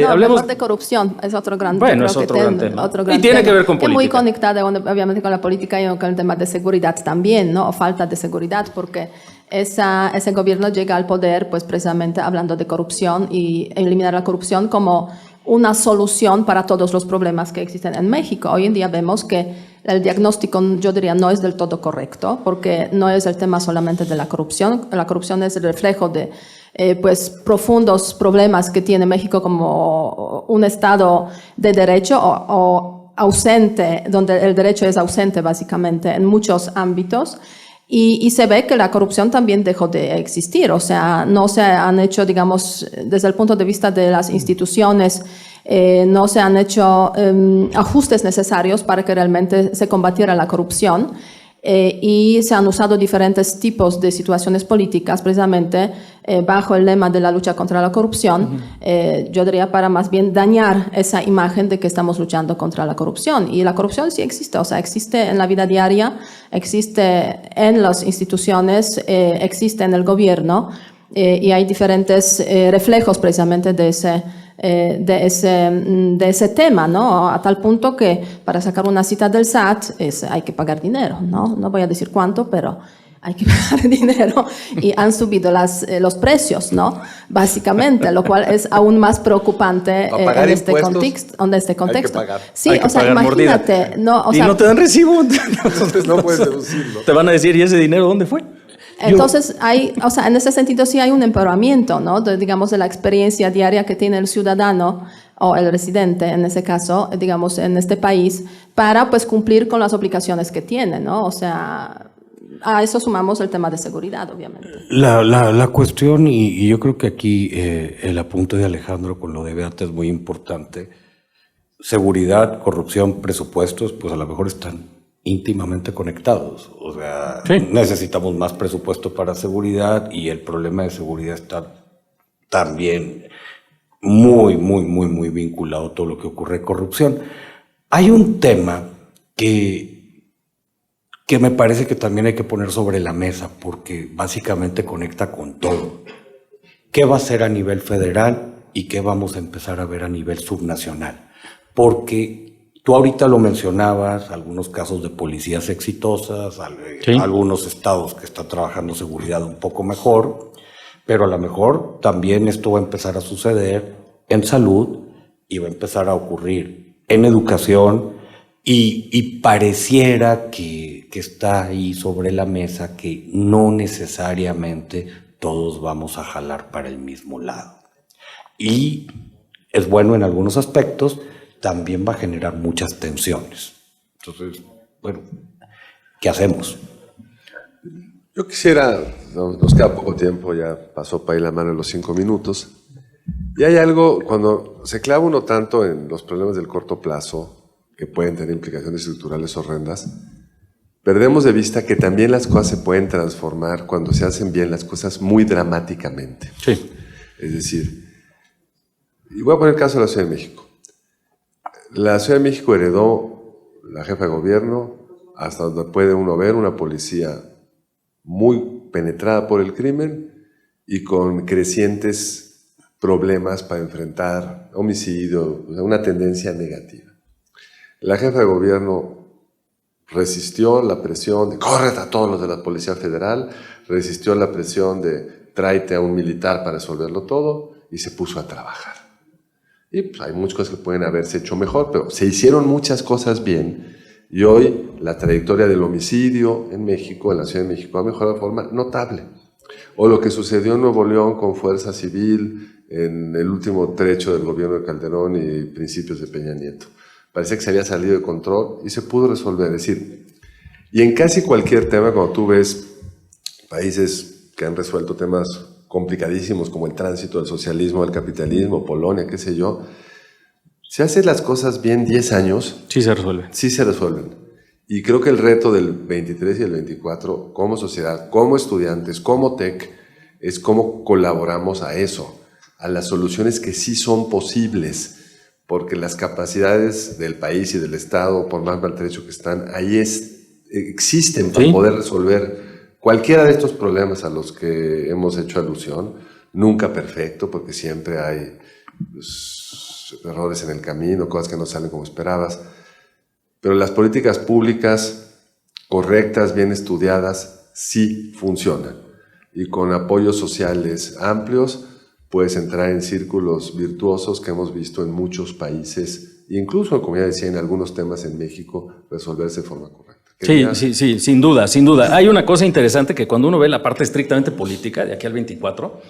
hablemos de corrupción. Es otro gran tema. Bueno, es otro gran tema. Y tiene que ver con política. Muy conectada, obviamente, con la política y con el tema de seguridad también, ¿no? O falta de seguridad, porque ese gobierno llega al poder, pues precisamente hablando de corrupción y eliminar la corrupción como una solución para todos los problemas que existen en México. Hoy en día vemos que el diagnóstico, yo diría, no es del todo correcto, porque no es el tema solamente de la corrupción. La corrupción es el reflejo de pues profundos problemas que tiene México como un Estado de derecho o ausente, donde el derecho es ausente básicamente en muchos ámbitos. Y se ve que la corrupción también dejó de existir, o sea, no se han hecho, digamos, desde el punto de vista de las instituciones, no se han hecho ajustes necesarios para que realmente se combatiera la corrupción, y se han usado diferentes tipos de situaciones políticas precisamente bajo el lema de la lucha contra la corrupción, yo diría para más bien dañar esa imagen de que estamos luchando contra la corrupción. Y la corrupción sí existe, o sea, existe en la vida diaria, existe en las instituciones, existe en el gobierno, y hay diferentes reflejos precisamente de ese tema, ¿no? A tal punto que para sacar una cita del SAT hay que pagar dinero, ¿no? No voy a decir cuánto, pero hay que pagar dinero y han subido los precios, ¿no? Básicamente, lo cual es aún más preocupante en este contexto. Sí, hay que o sea, pagar imagínate, mordida. no, o y sea, no te dan recibo. Entonces No puedes deducirlo. te van a decir, ¿y ese dinero dónde fue? entonces o sea, en ese sentido sí hay un empoderamiento, ¿no? Digamos, de la experiencia diaria que tiene el ciudadano o el residente, en ese caso, digamos, en este país, para pues cumplir con las obligaciones que tiene, ¿no? O sea, a eso sumamos el tema de seguridad, obviamente. La cuestión, y yo creo que aquí el apunte de Alejandro con lo de Beata es muy importante. Seguridad, corrupción, presupuestos, pues a lo mejor están íntimamente conectados. O sea, sí, necesitamos más presupuesto para seguridad y el problema de seguridad está también muy vinculado a todo lo que ocurre en corrupción. Hay un tema que me parece que también hay que poner sobre la mesa porque básicamente conecta con todo. ¿Qué va a ser a nivel federal y qué vamos a empezar a ver a nivel subnacional? Porque tú ahorita lo mencionabas, algunos casos de policías exitosas, sí, algunos estados que están trabajando seguridad un poco mejor, pero a lo mejor también esto va a empezar a suceder en salud y va a empezar a ocurrir en educación y pareciera que está ahí sobre la mesa que no necesariamente todos vamos a jalar para el mismo lado. Y es bueno en algunos aspectos, también va a generar muchas tensiones. Entonces, bueno, ¿qué hacemos? Yo quisiera, nos queda poco tiempo, ya pasó para ir la mano en los 5 minutos, y hay algo, cuando se clava uno tanto en los problemas del corto plazo, que pueden tener implicaciones estructurales horrendas, perdemos de vista que también las cosas se pueden transformar cuando se hacen bien las cosas muy dramáticamente. Sí. Es decir, y voy a poner el caso de la Ciudad de México. La Ciudad de México heredó la jefa de gobierno, hasta donde puede uno ver, una policía muy penetrada por el crimen y con crecientes problemas para enfrentar homicidio, o sea, una tendencia negativa. La jefa de gobierno resistió la presión de corre a todos los de la Policía Federal, resistió la presión de tráete a un militar para resolverlo todo y se puso a trabajar. Y pues, hay muchas cosas que pueden haberse hecho mejor, pero se hicieron muchas cosas bien y hoy la trayectoria del homicidio en México, en la Ciudad de México, ha mejorado de forma notable. O lo que sucedió en Nuevo León con Fuerza Civil en el último trecho del gobierno de Calderón y principios de Peña Nieto. Parecía que se había salido de control y se pudo resolver. Es decir, y en casi cualquier tema, cuando tú ves países que han resuelto temas complicadísimos como el tránsito del socialismo al capitalismo, Polonia, qué sé yo, si haces las cosas bien 10 años, sí se resuelven. Sí se resuelven. Y creo que el reto del 23 y el 24, como sociedad, como estudiantes, como TEC, es cómo colaboramos a eso, a las soluciones que sí son posibles, porque las capacidades del país y del Estado, por más maltrecho que están, ahí existen para poder resolver cualquiera de estos problemas a los que hemos hecho alusión. Nunca perfecto, porque siempre hay errores en el camino, cosas que no salen como esperabas. Pero las políticas públicas correctas, bien estudiadas, sí funcionan. Y con apoyos sociales amplios puedes entrar en círculos virtuosos que hemos visto en muchos países, incluso, como ya decía, en algunos temas en México, resolverse de forma correcta. Sí, sin duda, sin duda. Hay una cosa interesante que cuando uno ve la parte estrictamente política, de aquí al 24,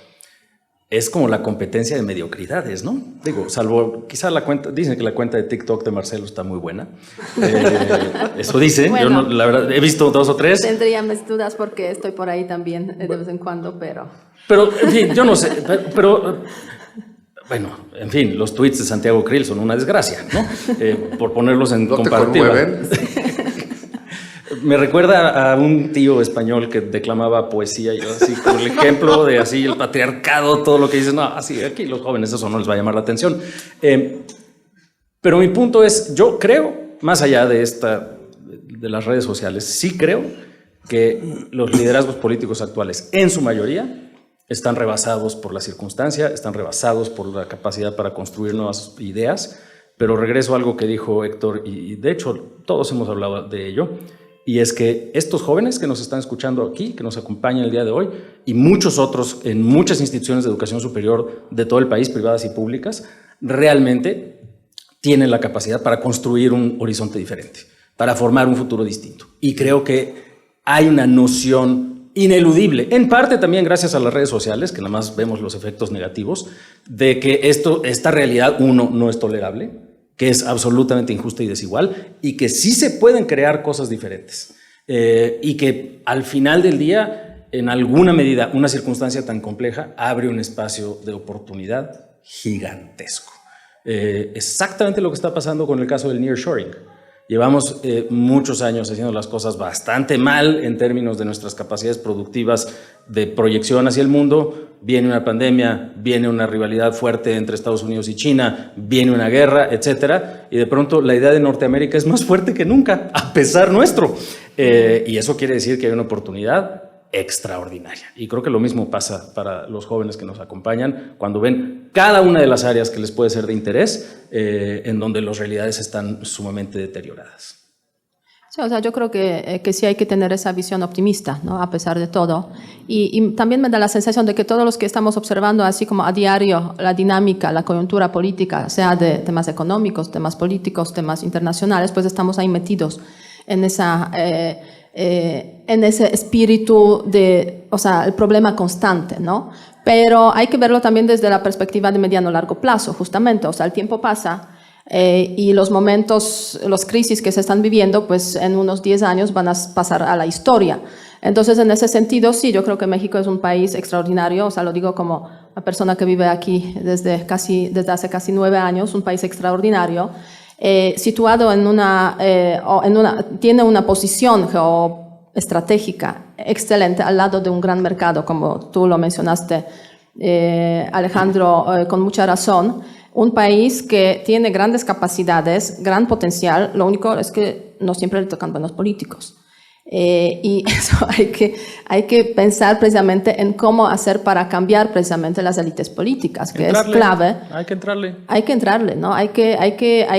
es como la competencia de mediocridades, ¿no? Digo, salvo quizá la cuenta, dicen que la cuenta de TikTok de Marcelo está muy buena. Eso dice, bueno, yo no, la verdad, he visto 2 o 3. Tendría mis dudas porque estoy por ahí también de vez en cuando, pero... Pero, en fin, yo no sé, pero bueno, en fin, los tweets de Santiago Krill son una desgracia, ¿no? Por ponerlos en ¿No comparativa. te conmueven? Me recuerda a un tío español que declamaba poesía, yo así con el ejemplo de así el patriarcado, todo lo que dices, no, así aquí los jóvenes eso no les va a llamar la atención. Pero mi punto es, yo creo, más allá de las redes sociales, sí creo que los liderazgos políticos actuales, en su mayoría, están rebasados por la circunstancia, están rebasados por la capacidad para construir nuevas ideas, pero regreso a algo que dijo Héctor, y de hecho todos hemos hablado de ello, y es que estos jóvenes que nos están escuchando aquí, que nos acompañan el día de hoy, y muchos otros en muchas instituciones de educación superior de todo el país, privadas y públicas, realmente tienen la capacidad para construir un horizonte diferente, para formar un futuro distinto. Y creo que hay una noción ineludible, en parte también gracias a las redes sociales, que nada más vemos los efectos negativos, de que esta realidad, uno, no es tolerable, que es absolutamente injusta y desigual, y que sí se pueden crear cosas diferentes. Y que al final del día, en alguna medida, una circunstancia tan compleja abre un espacio de oportunidad gigantesco. Exactamente lo que está pasando con el caso del nearshoring. Llevamos muchos años haciendo las cosas bastante mal en términos de nuestras capacidades productivas de proyección hacia el mundo. Viene una pandemia, viene una rivalidad fuerte entre Estados Unidos y China, viene una guerra, etcétera, y de pronto la idea de Norteamérica es más fuerte que nunca, a pesar nuestro. Y eso quiere decir que hay una oportunidad extraordinaria. Y creo que lo mismo pasa para los jóvenes que nos acompañan cuando ven cada una de las áreas que les puede ser de interés, en donde las realidades están sumamente deterioradas. Sí, o sea, yo creo que sí hay que tener esa visión optimista, ¿no? A pesar de todo. Y también me da la sensación de que todos los que estamos observando así como a diario la dinámica, la coyuntura política, sea de temas económicos, temas políticos, temas internacionales, pues estamos ahí metidos en ese espíritu de, o sea, el problema constante, ¿no? Pero hay que verlo también desde la perspectiva de mediano-largo plazo, justamente. O sea, el tiempo pasa y los momentos, los crisis que se están viviendo, pues en unos 10 años van a pasar a la historia. Entonces, en ese sentido, sí, yo creo que México es un país extraordinario, o sea, lo digo como una persona que vive aquí desde hace casi 9 años, un país extraordinario, situado tiene una posición geoestratégica excelente al lado de un gran mercado, como tú lo mencionaste, Alejandro, con mucha razón. Un país que tiene grandes capacidades, gran potencial, lo único es que no siempre le tocan buenos políticos. Y eso hay que pensar precisamente en cómo hacer para cambiar precisamente las élites políticas, que es clave. Hay que entrarle. Hay que entrarle, ¿no? Hay que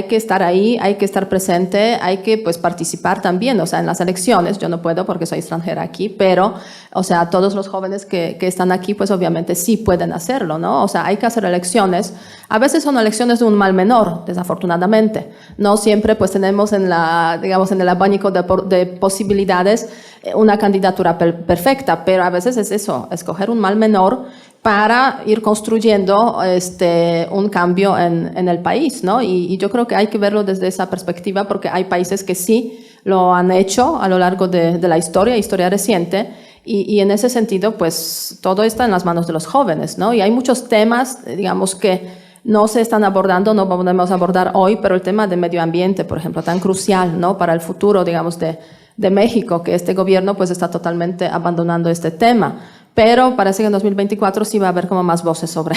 estar ahí, hay que estar presente, hay que pues participar también, o sea, en las elecciones. Yo no puedo porque soy extranjera aquí, pero, o sea, todos los jóvenes que están aquí, pues obviamente sí pueden hacerlo, ¿no? O sea, hay que hacer elecciones. A veces son elecciones de un mal menor, desafortunadamente. No siempre pues tenemos en el abanico de posibilidades una candidatura perfecta, pero a veces es eso, escoger un mal menor para ir construyendo un cambio en el país, ¿no? Y yo creo que hay que verlo desde esa perspectiva porque hay países que sí lo han hecho a lo largo de la historia reciente, y en ese sentido, pues todo está en las manos de los jóvenes, ¿no? Y hay muchos temas, digamos, que no se están abordando, no podemos abordar hoy, pero el tema del medio ambiente, por ejemplo, tan crucial, ¿no? Para el futuro, digamos, de México, que este gobierno pues está totalmente abandonando este tema. Pero parece que en 2024 sí va a haber como más voces sobre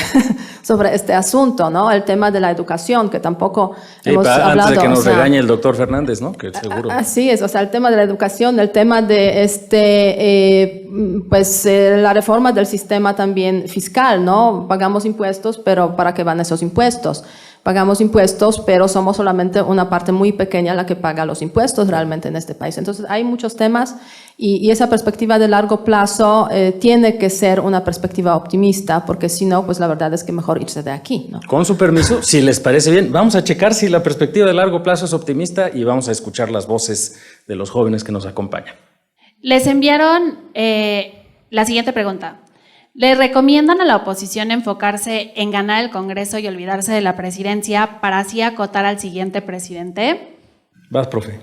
este asunto, ¿no? El tema de la educación, que tampoco hemos hablado. Antes de que nos regañe el doctor Fernández, ¿no? Que seguro. Así es, o sea, el tema de la educación, el tema de la reforma del sistema también fiscal, ¿no? Pagamos impuestos, pero ¿para qué van esos impuestos? Pagamos impuestos, pero somos solamente una parte muy pequeña la que paga los impuestos realmente en este país. Entonces, hay muchos temas y esa perspectiva de largo plazo tiene que ser una perspectiva optimista, porque si no, pues la verdad es que mejor irse de aquí, ¿no? Con su permiso, si les parece bien, vamos a checar si la perspectiva de largo plazo es optimista y vamos a escuchar las voces de los jóvenes que nos acompañan. Les enviaron la siguiente pregunta. ¿Le recomiendan a la oposición enfocarse en ganar el Congreso y olvidarse de la presidencia para así acotar al siguiente presidente? Vas, profe.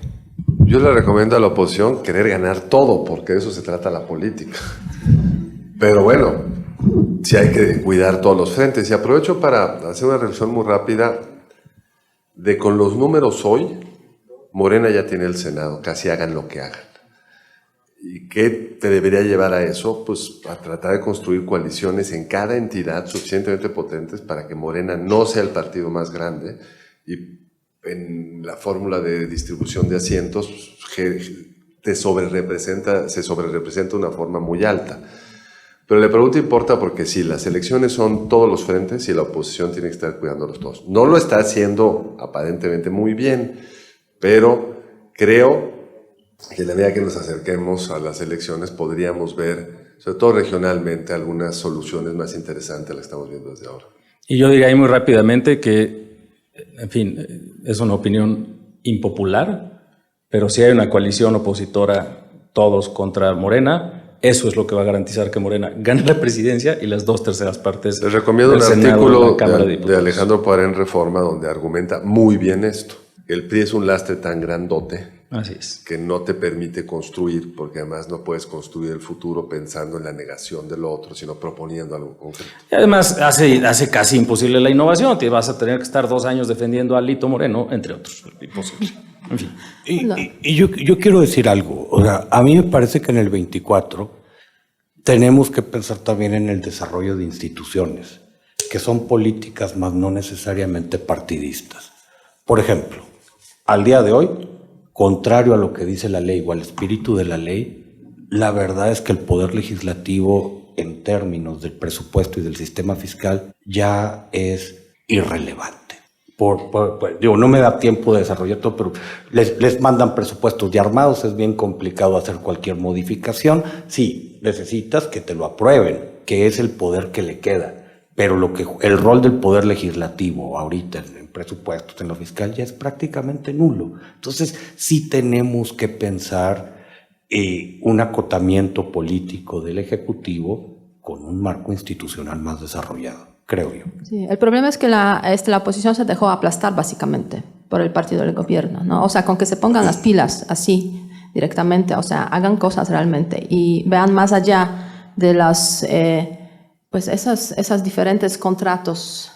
Yo le recomiendo a la oposición querer ganar todo, porque de eso se trata la política. Pero bueno, sí hay que cuidar todos los frentes. Y aprovecho para hacer una reflexión muy rápida de con los números hoy, Morena ya tiene el Senado, casi hagan lo que hagan. ¿Y qué te debería llevar a eso? Pues a tratar de construir coaliciones en cada entidad suficientemente potentes para que Morena no sea el partido más grande y en la fórmula de distribución de asientos se sobrerepresenta de una forma muy alta. Pero la pregunta importa porque sí, las elecciones son todos los frentes y la oposición tiene que estar cuidándolos todos. No lo está haciendo aparentemente muy bien, pero creo que en la medida que nos acerquemos a las elecciones podríamos ver, sobre todo regionalmente, algunas soluciones más interesantes a las que estamos viendo desde ahora. Y yo diría ahí muy rápidamente que, en fin, es una opinión impopular, pero si hay una coalición opositora todos contra Morena, eso es lo que va a garantizar que Morena gane la presidencia y las 2/3 partes. Les recomiendo del un Senado, artículo la Cámara de Alejandro Poiré en Reforma donde argumenta muy bien esto. El PRI es un lastre tan grandote Así es. que no te permite construir, porque además no puedes construir el futuro pensando en la negación del otro, sino proponiendo algo concreto. Y además hace casi imposible la innovación. Te vas a tener que estar 2 años defendiendo a Alito Moreno, entre otros. Imposible. En fin. Y yo quiero decir algo. O sea, a mí me parece que en el 24 tenemos que pensar también en el desarrollo de instituciones, que son políticas más no necesariamente partidistas. Por ejemplo, al día de hoy, contrario a lo que dice la ley o al espíritu de la ley, la verdad es que el poder legislativo en términos del presupuesto y del sistema fiscal ya es irrelevante. Digo, no me da tiempo de desarrollar todo, pero les mandan presupuestos ya armados, es bien complicado hacer cualquier modificación. Sí, necesitas que te lo aprueben, que es el poder que le queda, pero el rol del poder legislativo ahorita en presupuestos, en lo fiscal, ya es prácticamente nulo. Entonces, sí tenemos que pensar un acotamiento político del Ejecutivo con un marco institucional más desarrollado, creo yo. Sí, el problema es que la oposición se dejó aplastar básicamente por el partido del gobierno, ¿no? O sea, con que se pongan las pilas así directamente, o sea, hagan cosas realmente y vean más allá de las, pues esas diferentes contratos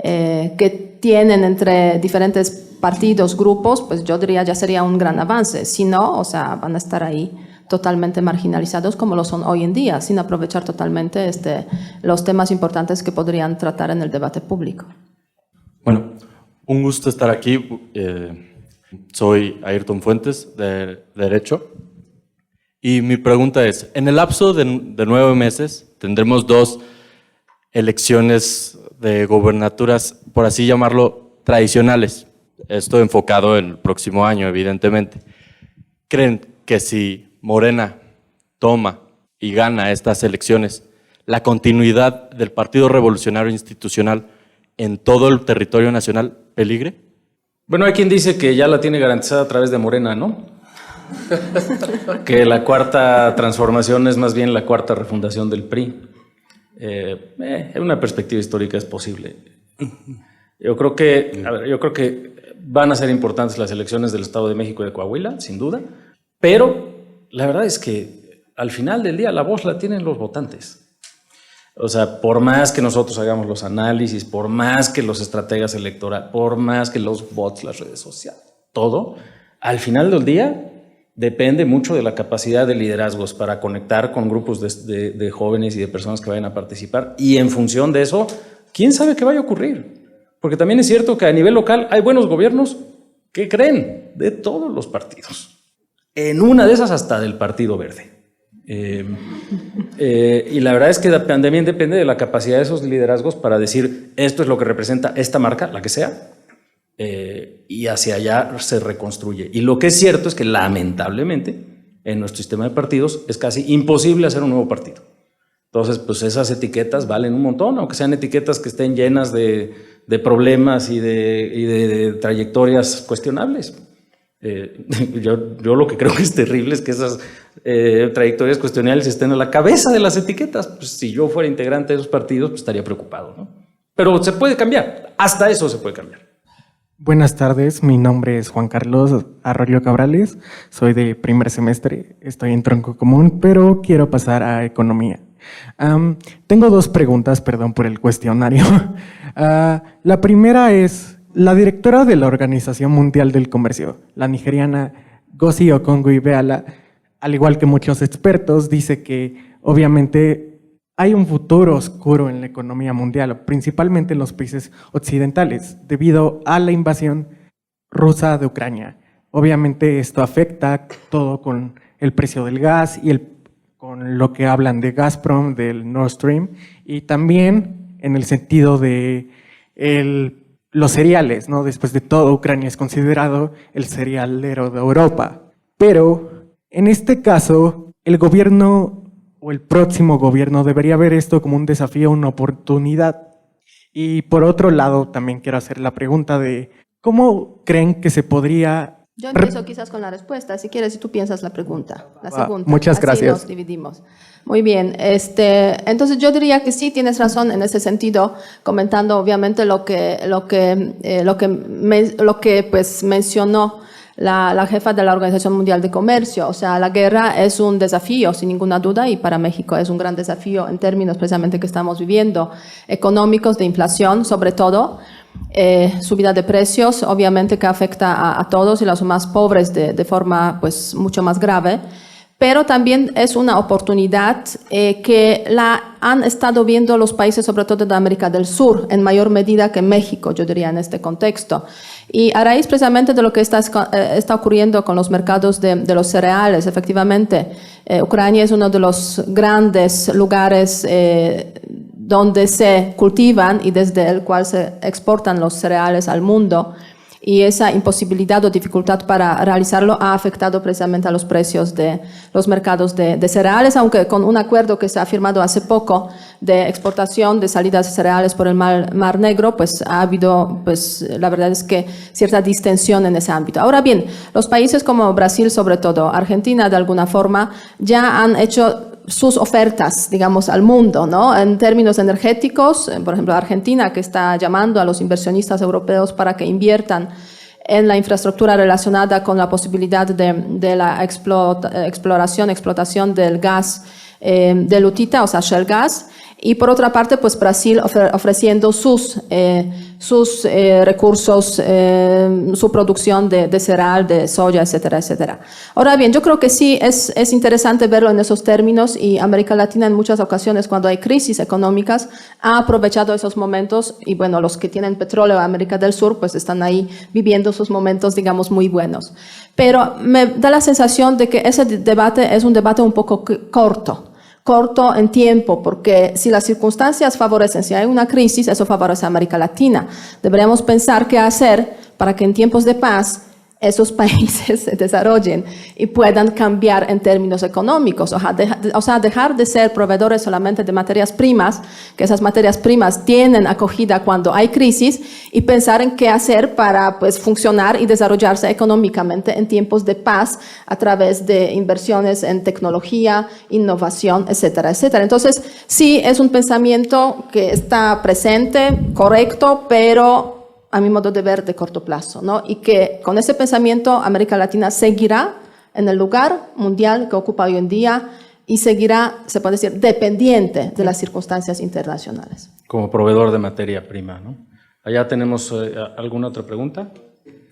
que tienen entre diferentes partidos, grupos, pues yo diría ya sería un gran avance. Si no, o sea, van a estar ahí totalmente marginalizados como lo son hoy en día, sin aprovechar totalmente los temas importantes que podrían tratar en el debate público. Bueno, un gusto estar aquí. Soy Ayrton Fuentes, de Derecho. Y mi pregunta es, en el lapso de 9 meses tendremos 2 elecciones de gobernaturas, por así llamarlo, tradicionales. Esto enfocado en el próximo año, evidentemente. ¿Creen que si Morena toma y gana estas elecciones, la continuidad del Partido Revolucionario Institucional en todo el territorio nacional peligre? Bueno, hay quien dice que ya la tiene garantizada a través de Morena, ¿no? Que la cuarta transformación es más bien la cuarta refundación del PRI. En una perspectiva histórica es posible. Yo creo que van a ser importantes las elecciones del Estado de México y de Coahuila, sin duda, pero la verdad es que al final del día la voz la tienen los votantes. O sea, por más que nosotros hagamos los análisis, por más que los estrategas electorales, por más que los bots, las redes sociales, todo, al final del día depende mucho de la capacidad de liderazgos para conectar con grupos de jóvenes y de personas que vayan a participar. Y en función de eso, ¿quién sabe qué vaya a ocurrir? Porque también es cierto que a nivel local hay buenos gobiernos que creen de todos los partidos. En una de esas hasta del Partido Verde. Y la verdad es que también depende de la capacidad de esos liderazgos para decir esto es lo que representa esta marca, la que sea, y hacia allá se reconstruye. Y lo que es cierto es que lamentablemente en nuestro sistema de partidos es casi imposible hacer un nuevo partido. Entonces, pues esas etiquetas valen un montón, aunque sean etiquetas que estén llenas de problemas y de trayectorias cuestionables. Yo lo que creo que es terrible es que esas trayectorias cuestionables estén a la cabeza de las etiquetas. Pues si yo fuera integrante de esos partidos, pues estaría preocupado, ¿no? Pero se puede cambiar, hasta eso se puede cambiar. Buenas tardes, mi nombre es Juan Carlos Arroyo Cabrales, soy de primer semestre, estoy en tronco común, pero quiero pasar a economía. Tengo 2 preguntas, perdón por el cuestionario. La primera es, la directora de la Organización Mundial del Comercio, la nigeriana Ngozi Okonjo-Iweala, al igual que muchos expertos, dice que obviamente hay un futuro oscuro en la economía mundial, principalmente en los países occidentales, debido a la invasión rusa de Ucrania. Obviamente esto afecta todo con el precio del gas y con lo que hablan de Gazprom, del Nord Stream, y también en el sentido de los cereales, ¿no? Después de todo, Ucrania es considerado el cerealero de Europa. Pero en este caso, el gobierno o el próximo gobierno debería ver esto como un desafío, una oportunidad. Y por otro lado, también quiero hacer la pregunta de ¿cómo creen que se podría... Yo empiezo quizás con la respuesta, si quieres, si tú piensas la pregunta, la segunda. Muchas gracias. Así nos dividimos. Muy bien, entonces yo diría que sí tienes razón en ese sentido, comentando obviamente lo que pues mencionó la jefa de la Organización Mundial de Comercio. O sea, la guerra es un desafío, sin ninguna duda, y para México es un gran desafío en términos precisamente que estamos viviendo, económicos, de inflación, sobre todo. Subida de precios, obviamente que afecta a todos y los más pobres de forma pues mucho más grave, pero también es una oportunidad que la han estado viendo los países, sobre todo de América del Sur, en mayor medida que México, yo diría, en este contexto. Y a raíz precisamente de lo que está ocurriendo con los mercados de los cereales, efectivamente, Ucrania es uno de los grandes lugares donde se cultivan y desde el cual se exportan los cereales al mundo, y esa imposibilidad o dificultad para realizarlo ha afectado precisamente a los precios de los mercados de cereales, aunque con un acuerdo que se ha firmado hace poco de exportación de salidas de cereales por el Mar Negro, pues ha habido, pues la verdad es que cierta distensión en ese ámbito. Ahora bien, los países como Brasil, sobre todo, Argentina de alguna forma, ya han hecho sus ofertas, digamos, al mundo, ¿no? En términos energéticos, por ejemplo, Argentina, que está llamando a los inversionistas europeos para que inviertan en la infraestructura relacionada con la posibilidad de la explotación del gas de lutita, o sea, shale gas. Y por otra parte, pues Brasil ofreciendo sus recursos, su producción de cereal, de soya, etcétera, etcétera. Ahora bien, yo creo que sí es interesante verlo en esos términos, y América Latina en muchas ocasiones, cuando hay crisis económicas, ha aprovechado esos momentos, y bueno, los que tienen petróleo, América del Sur, pues están ahí viviendo sus momentos, digamos, muy buenos. Pero me da la sensación de que ese debate es un debate un poco corto en tiempo, porque si las circunstancias favorecen, si hay una crisis, eso favorece a América Latina. Deberíamos pensar qué hacer para que en tiempos de paz esos países se desarrollen y puedan cambiar en términos económicos, o sea, dejar de ser proveedores solamente de materias primas, que esas materias primas tienen acogida cuando hay crisis, y pensar en qué hacer para pues funcionar y desarrollarse económicamente en tiempos de paz a través de inversiones en tecnología, innovación, etcétera, etcétera. Entonces, sí, es un pensamiento que está presente, correcto, pero a mi modo de ver, de corto plazo, ¿no? Y que con ese pensamiento América Latina seguirá en el lugar mundial que ocupa hoy en día, y seguirá, se puede decir, dependiente de las circunstancias internacionales. Como proveedor de materia prima, ¿no? Allá tenemos alguna otra pregunta.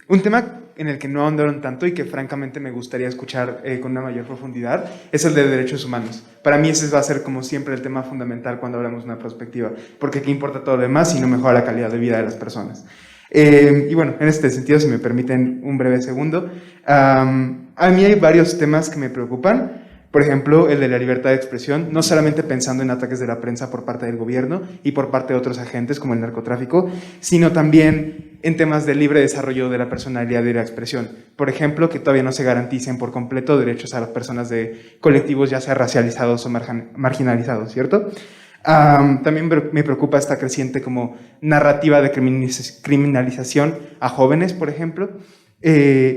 Un tema en el que no ahondaron tanto y que francamente me gustaría escuchar con una mayor profundidad es el de derechos humanos. Para mí ese va a ser como siempre el tema fundamental cuando hablamos de una perspectiva, porque ¿qué importa todo lo demás si no mejora la calidad de vida de las personas? Y bueno, en este sentido, si me permiten un breve segundo, a mí hay varios temas que me preocupan. Por ejemplo, el de la libertad de expresión, no solamente pensando en ataques de la prensa por parte del gobierno y por parte de otros agentes como el narcotráfico, sino también en temas de libre desarrollo de la personalidad y de la expresión. Por ejemplo, que todavía no se garanticen por completo derechos a las personas de colectivos ya sea racializados o marginalizados, ¿cierto? También me preocupa esta creciente como narrativa de criminalización a jóvenes, por ejemplo,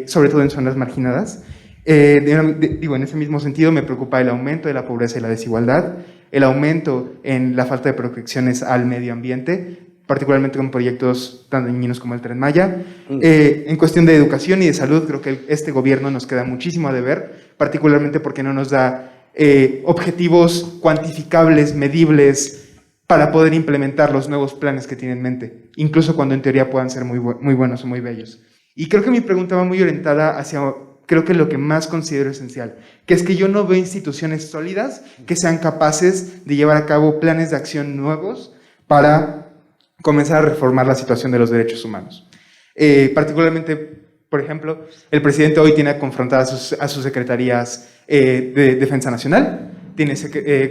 sobre todo en zonas marginadas. Digo, en ese mismo sentido me preocupa el aumento de la pobreza y la desigualdad, el aumento en la falta de protecciones al medio ambiente, particularmente con proyectos tan dañinos como el Tren Maya. En cuestión de educación y de salud, creo que este gobierno nos queda muchísimo a deber, particularmente porque no nos da objetivos cuantificables, medibles, para poder implementar los nuevos planes que tiene en mente, incluso cuando en teoría puedan ser muy buenos o muy bellos. Y creo que mi pregunta va muy orientada hacia creo que lo que más considero esencial, que es que yo no veo instituciones sólidas que sean capaces de llevar a cabo planes de acción nuevos para comenzar a reformar la situación de los derechos humanos. Particularmente, por ejemplo, el presidente hoy tiene confrontadas a sus secretarías de Defensa Nacional, tiene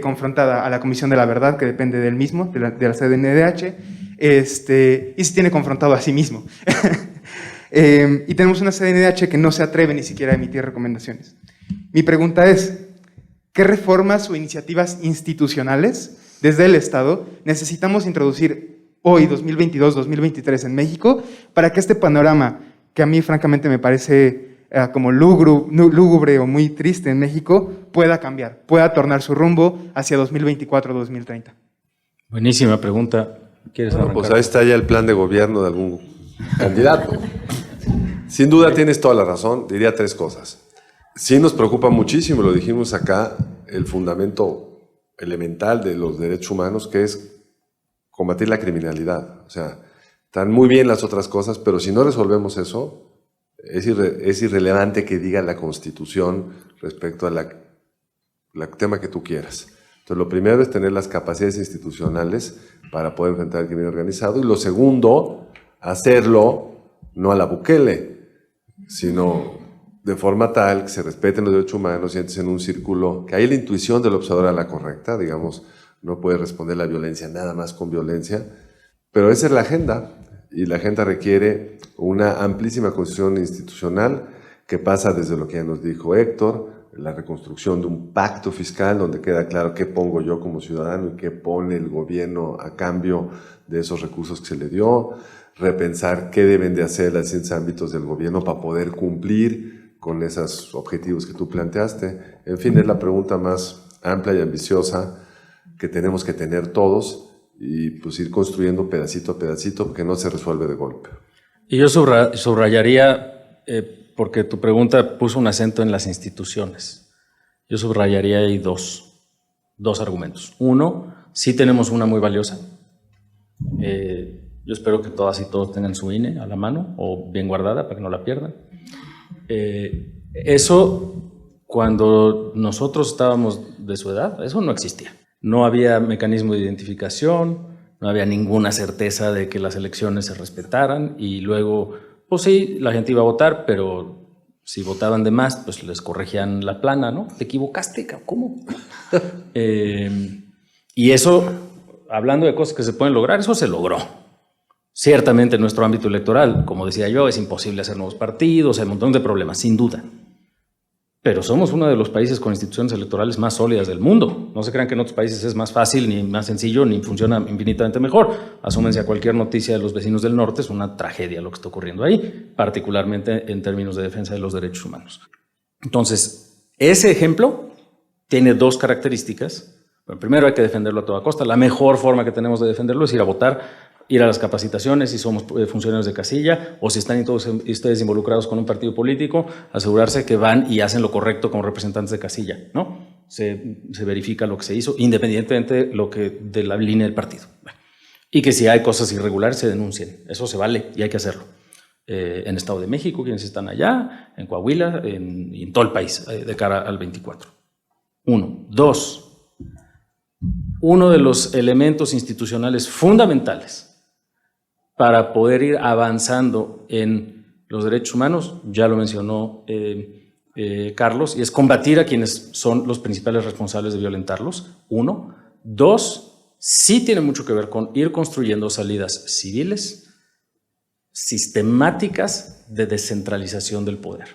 confrontada a la Comisión de la Verdad, que depende del mismo, de la CNDH, y se tiene confrontado a sí mismo. Y tenemos una CNDH que no se atreve ni siquiera a emitir recomendaciones. Mi pregunta es, ¿qué reformas o iniciativas institucionales desde el Estado necesitamos introducir hoy, 2022-2023 en México, para que este panorama, que a mí francamente me parece como lúgubre o muy triste en México, pueda cambiar, pueda tornar su rumbo hacia 2024-2030? Buenísima pregunta. ¿Quieres Bueno, arrancar? pues ahí está ya el plan de gobierno de algún candidato. Sin duda tienes toda la razón, diría tres cosas. Sí nos preocupa muchísimo, lo dijimos acá, el fundamento elemental de los derechos humanos, que es combatir la criminalidad. O sea, están muy bien las otras cosas, pero si no resolvemos eso, es irrelevante que diga la Constitución respecto a la tema que tú quieras. Entonces, lo primero es tener las capacidades institucionales para poder enfrentar el crimen organizado, y lo segundo, hacerlo no a la Bukele, sino de forma tal que se respeten los derechos humanos y entres en un círculo, que hay la intuición del observador a la correcta, digamos, no puede responder la violencia nada más con violencia, pero esa es la agenda, y la agenda requiere una amplísima construcción institucional que pasa desde lo que ya nos dijo Héctor, la reconstrucción de un pacto fiscal donde queda claro qué pongo yo como ciudadano y qué pone el gobierno a cambio de esos recursos que se le dio, repensar qué deben de hacer los distintos ámbitos del gobierno para poder cumplir con esos objetivos que tú planteaste. En fin, es la pregunta más amplia y ambiciosa que tenemos que tener todos y pues ir construyendo pedacito a pedacito, porque no se resuelve de golpe. Y yo subrayaría, porque tu pregunta puso un acento en las instituciones, yo subrayaría ahí dos argumentos. Uno, sí tenemos una muy valiosa. Yo espero que todas y todos tengan su INE a la mano o bien guardada para que no la pierdan. Eso, cuando nosotros estábamos de su edad, eso no existía. No había mecanismo de identificación, no había ninguna certeza de que las elecciones se respetaran, y luego, pues sí, la gente iba a votar, pero si votaban de más, pues les corregían la plana, ¿no? Te equivocaste, ¿cómo? Y eso, hablando de cosas que se pueden lograr, eso se logró. Ciertamente en nuestro ámbito electoral, como decía yo, es imposible hacer nuevos partidos, hay un montón de problemas, sin duda. Pero somos uno de los países con instituciones electorales más sólidas del mundo. No se crean que en otros países es más fácil, ni más sencillo, ni funciona infinitamente mejor. Asúmense a cualquier noticia de los vecinos del norte, es una tragedia lo que está ocurriendo ahí, particularmente en términos de defensa de los derechos humanos. Entonces, ese ejemplo tiene dos características. Bueno, primero, hay que defenderlo a toda costa. La mejor forma que tenemos de defenderlo es ir a votar, ir a las capacitaciones si somos funcionarios de casilla, o si están todos ustedes involucrados con un partido político, asegurarse que van y hacen lo correcto como representantes de casilla, ¿no? Se verifica lo que se hizo, independientemente de la línea del partido. Y que si hay cosas irregulares se denuncien, eso se vale y hay que hacerlo. En Estado de México, quienes están allá, en Coahuila, y en todo el país, de cara al 24. Uno. Dos, uno de los elementos institucionales fundamentales para poder ir avanzando en los derechos humanos, ya lo mencionó Carlos, y es combatir a quienes son los principales responsables de violentarlos, uno. Dos, sí tiene mucho que ver con ir construyendo salidas civiles, sistemáticas de descentralización del poder.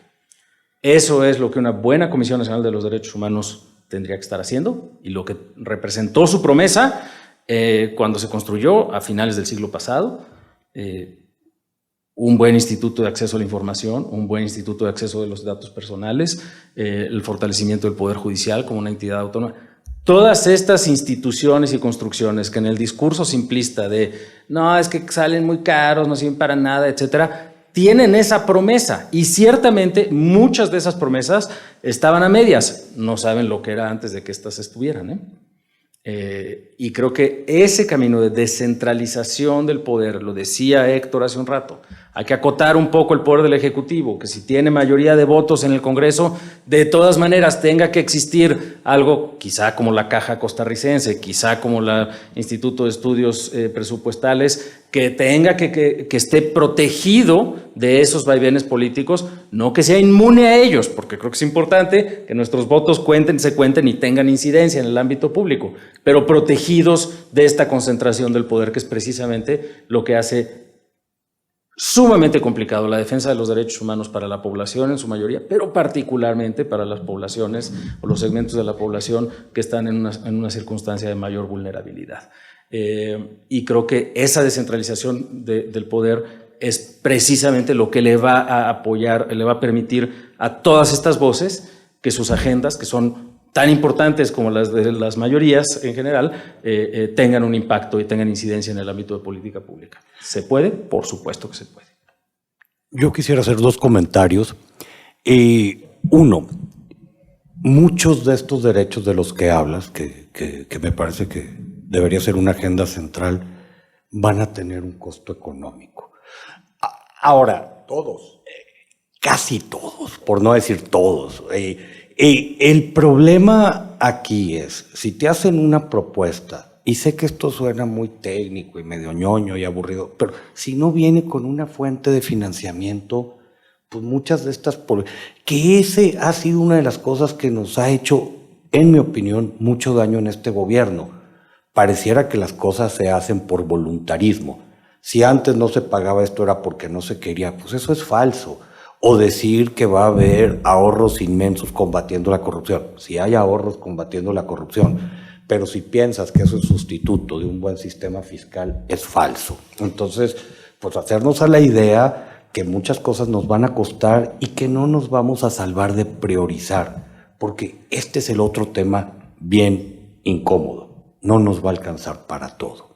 Eso es lo que una buena Comisión Nacional de los Derechos Humanos tendría que estar haciendo, y lo que representó su promesa cuando se construyó a finales del siglo pasado. Un buen instituto de acceso a la información, un buen instituto de acceso de los datos personales, el fortalecimiento del Poder Judicial como una entidad autónoma. Todas estas instituciones y construcciones que en el discurso simplista de no, es que salen muy caros, no sirven para nada, etcétera, tienen esa promesa, y ciertamente muchas de esas promesas estaban a medias. No saben lo que era antes de que estas estuvieran, y creo que ese camino de descentralización del poder, lo decía Héctor hace un rato, Hay que acotar un poco el poder del Ejecutivo, que si tiene mayoría de votos en el Congreso, de todas maneras tenga que existir algo, quizá como la Caja Costarricense, quizá como el Instituto de Estudios Presupuestales, que tenga que esté protegido de esos vaivenes políticos, no que sea inmune a ellos, porque creo que es importante que nuestros votos se cuenten y tengan incidencia en el ámbito público, pero protegidos de esta concentración del poder, que es precisamente lo que hace sumamente complicado la defensa de los derechos humanos para la población en su mayoría, pero particularmente para las poblaciones o los segmentos de la población que están en una circunstancia de mayor vulnerabilidad. Y creo que esa descentralización del poder es precisamente lo que le va a apoyar, le va a permitir a todas estas voces que sus agendas, que son tan importantes como las de las mayorías en general, tengan un impacto y tengan incidencia en el ámbito de política pública. ¿Se puede? Por supuesto que se puede. Yo quisiera hacer dos comentarios. Uno, muchos de estos derechos de los que hablas, que me parece que debería ser una agenda central, van a tener un costo económico. Ahora, todos, casi todos, por no decir todos. El problema aquí es, si te hacen una propuesta, y sé que esto suena muy técnico y medio ñoño y aburrido, pero si no viene con una fuente de financiamiento, pues muchas de estas, que ese ha sido una de las cosas que nos ha hecho, en mi opinión, mucho daño en este gobierno. Pareciera que las cosas se hacen por voluntarismo. Si antes no se pagaba esto era porque no se quería, pues eso es falso. O decir que va a haber ahorros inmensos combatiendo la corrupción. Sí hay ahorros combatiendo la corrupción, pero si piensas que eso es sustituto de un buen sistema fiscal, es falso. Entonces, pues hacernos a la idea que muchas cosas nos van a costar y que no nos vamos a salvar de priorizar, porque este es el otro tema bien incómodo. No nos va a alcanzar para todo.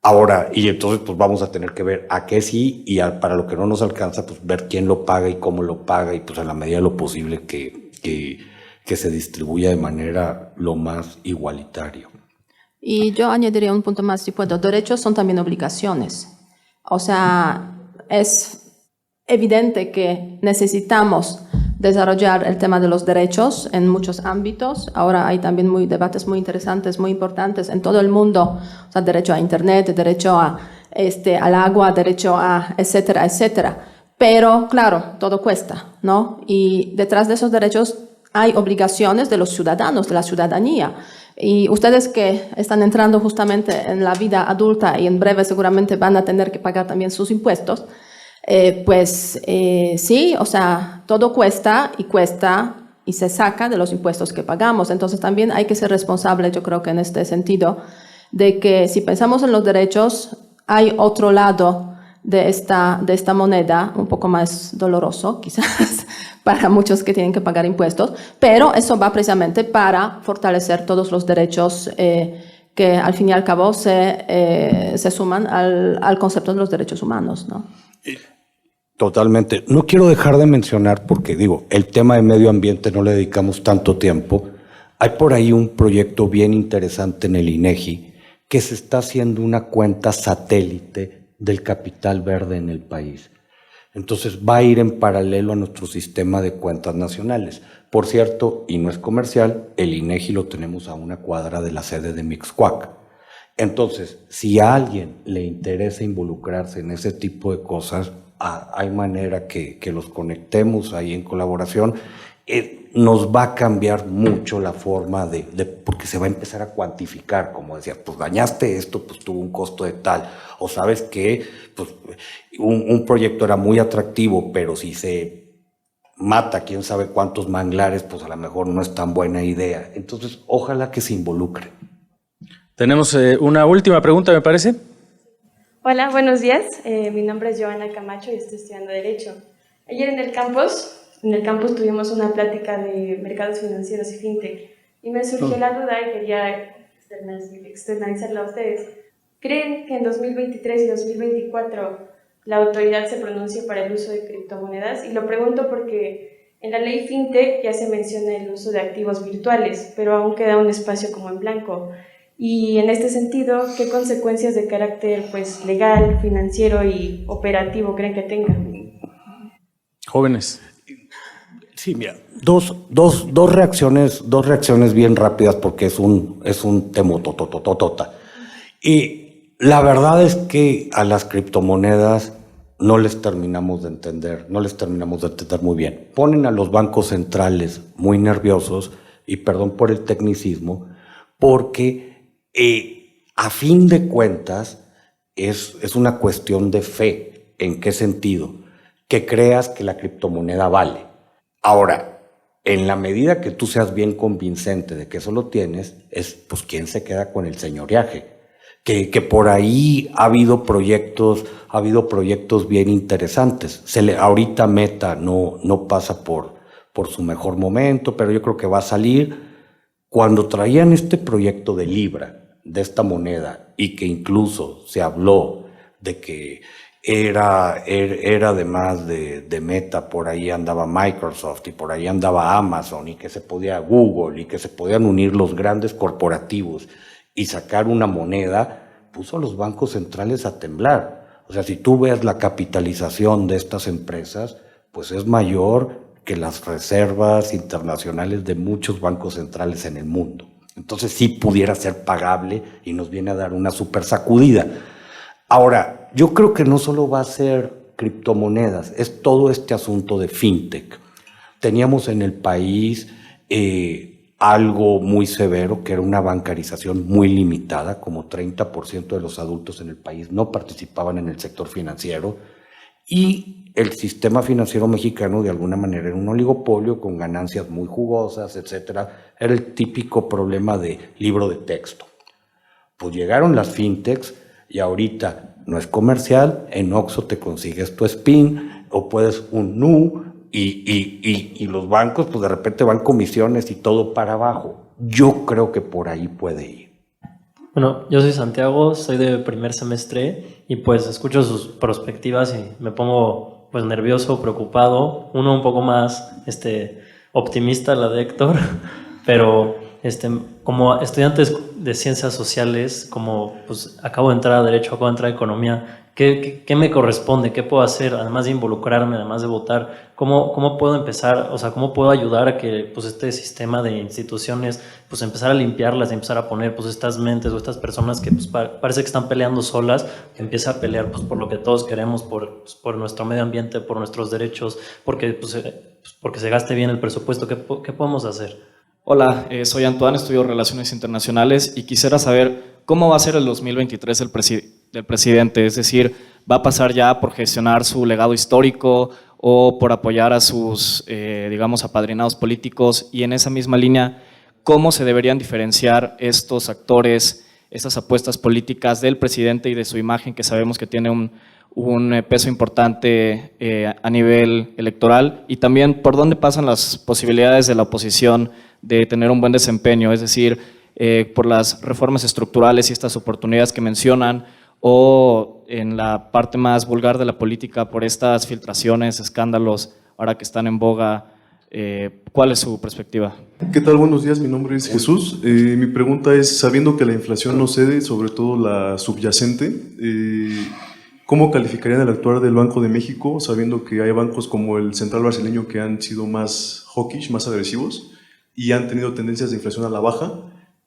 Ahora, y entonces pues vamos a tener que ver a qué sí y para lo que no nos alcanza, pues ver quién lo paga y cómo lo paga y pues a la medida de lo posible que se distribuya de manera lo más igualitario. Y yo añadiría un punto más, si puedo. Derechos son también obligaciones. O sea, es evidente que necesitamos desarrollar el tema de los derechos en muchos ámbitos. Ahora hay también debates muy interesantes, muy importantes en todo el mundo. O sea, derecho a internet, derecho al agua, derecho a etcétera, etcétera. Pero, claro, todo cuesta, ¿no? Y detrás de esos derechos hay obligaciones de los ciudadanos, de la ciudadanía. Y ustedes que están entrando justamente en la vida adulta y en breve seguramente van a tener que pagar también sus impuestos, sí, o sea, todo cuesta y se saca de los impuestos que pagamos. Entonces también hay que ser responsable, yo creo que en este sentido, de que si pensamos en los derechos, hay otro lado de esta moneda, un poco más doloroso quizás para muchos que tienen que pagar impuestos, pero eso va precisamente para fortalecer todos los derechos que al fin y al cabo se suman al concepto de los derechos humanos, ¿no? Totalmente. No quiero dejar de mencionar, porque digo, el tema de medio ambiente no le dedicamos tanto tiempo. Hay por ahí un proyecto bien interesante en el INEGI que se está haciendo una cuenta satélite del capital verde en el país. Entonces va a ir en paralelo a nuestro sistema de cuentas nacionales. Por cierto, y no es comercial, el INEGI lo tenemos a una cuadra de la sede de Mixcoac. Entonces, si a alguien le interesa involucrarse en ese tipo de cosas, hay manera que los conectemos ahí en colaboración. Nos va a cambiar mucho la forma porque se va a empezar a cuantificar, como decía, pues dañaste esto, pues tuvo un costo de tal, o sabes que pues, un proyecto era muy atractivo, pero si se mata quién sabe cuántos manglares, pues a lo mejor no es tan buena idea. Entonces, ojalá que se involucre. Tenemos una última pregunta, me parece. Hola, buenos días. Mi nombre es Joana Camacho y estoy estudiando Derecho. Ayer en el campus tuvimos una plática de mercados financieros y fintech y me surgió la duda y quería externalizarla a ustedes. ¿Creen que en 2023 y 2024 la autoridad se pronuncie para el uso de criptomonedas? Y lo pregunto porque en la ley fintech ya se menciona el uso de activos virtuales, pero aún queda un espacio como en blanco. Y en este sentido, ¿qué consecuencias de carácter pues, legal, financiero y operativo creen que tenga? Jóvenes. Sí, mira, dos reacciones bien rápidas porque es un tema totototota. Y la verdad es que a las criptomonedas no les terminamos de entender muy bien. Ponen a los bancos centrales muy nerviosos, y perdón por el tecnicismo, porque a fin de cuentas es una cuestión de fe. ¿En qué sentido? Que creas que la criptomoneda vale. Ahora, en la medida que tú seas bien convincente de que eso lo tienes, es pues quién se queda con el señoreaje. Que por ahí ha habido proyectos bien interesantes. Ahorita Meta no pasa por su mejor momento, pero yo creo que va a salir. Cuando traían este proyecto de Libra, de esta moneda, y que incluso se habló de que era además de Meta, por ahí andaba Microsoft y por ahí andaba Amazon, y que se podía Google y que se podían unir los grandes corporativos y sacar una moneda, puso a los bancos centrales a temblar. O sea, si tú ves la capitalización de estas empresas, pues es mayor que las reservas internacionales de muchos bancos centrales en el mundo. Entonces sí pudiera ser pagable y nos viene a dar una super sacudida. Ahora, yo creo que no solo va a ser criptomonedas, es todo este asunto de fintech. Teníamos en el país algo muy severo, que era una bancarización muy limitada, como 30% de los adultos en el país no participaban en el sector financiero, y el sistema financiero mexicano de alguna manera era un oligopolio con ganancias muy jugosas, etcétera. Era el típico problema de libro de texto. Pues llegaron las fintechs, y ahorita no es comercial, en Oxxo te consigues tu SPIN o puedes un NU y los bancos pues de repente van comisiones y todo para abajo. Yo creo que por ahí puede ir. Bueno, yo soy Santiago, soy de primer semestre y pues escucho sus perspectivas y me pongo pues nervioso, preocupado, uno un poco más optimista, la de Héctor, pero como estudiantes de ciencias sociales, como pues acabo de entrar a Derecho, acabo de entrar a Economía, ¿qué me corresponde? ¿Qué puedo hacer? Además de involucrarme, además de votar, ¿cómo puedo empezar? O sea, ¿cómo puedo ayudar a que pues este sistema de instituciones, pues empezar a limpiarlas, empezar a poner pues estas mentes o estas personas que pues parece que están peleando solas, que empiece a pelear pues por lo que todos queremos, por nuestro medio ambiente, por nuestros derechos, porque se gaste bien el presupuesto? ¿Qué podemos hacer? Hola, soy Antoine, estudio Relaciones Internacionales y quisiera saber cómo va a ser el 2023 del presidente, es decir, ¿va a pasar ya por gestionar su legado histórico o por apoyar a sus, digamos, apadrinados políticos? Y en esa misma línea, ¿cómo se deberían diferenciar estos actores, estas apuestas políticas del presidente y de su imagen, que sabemos que tiene un peso importante a nivel electoral? Y también, ¿por dónde pasan las posibilidades de la oposición de tener un buen desempeño? Es decir, por las reformas estructurales y estas oportunidades que mencionan, o en la parte más vulgar de la política por estas filtraciones, escándalos, ahora que están en boga. ¿Cuál es su perspectiva? ¿Qué tal? Buenos días, mi nombre es Jesús. Mi pregunta es, sabiendo que la inflación no cede, sobre todo la subyacente, ¿cómo calificarían el actuar del Banco de México, sabiendo que hay bancos como el Central Brasileño que han sido más hawkish, más agresivos, y han tenido tendencias de inflación a la baja?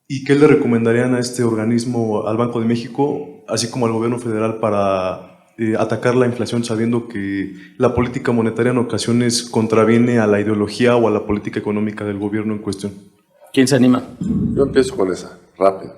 ¿Y qué le recomendarían a este organismo, al Banco de México, así como al gobierno federal, para atacar la inflación, sabiendo que la política monetaria en ocasiones contraviene a la ideología o a la política económica del gobierno en cuestión? ¿Quién se anima? Yo empiezo con esa, rápido.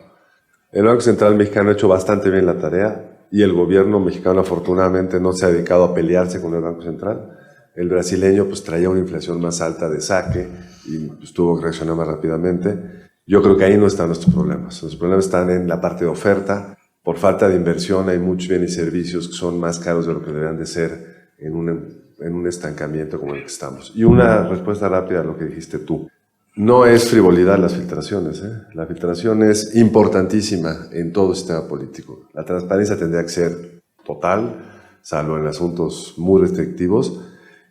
El Banco Central Mexicano ha hecho bastante bien la tarea y el gobierno mexicano afortunadamente no se ha dedicado a pelearse con el Banco Central. El brasileño pues traía una inflación más alta de saque y pues, tuvo que reaccionar más rápidamente. Yo creo que ahí no están nuestros problemas. Nuestros problemas están en la parte de oferta. Por falta de inversión hay muchos bienes y servicios que son más caros de lo que deberían de ser en un estancamiento como el que estamos. Y una respuesta rápida a lo que dijiste tú. No es frivolidad las filtraciones. La filtración es importantísima en todo el sistema político. La transparencia tendría que ser total, salvo en asuntos muy restrictivos.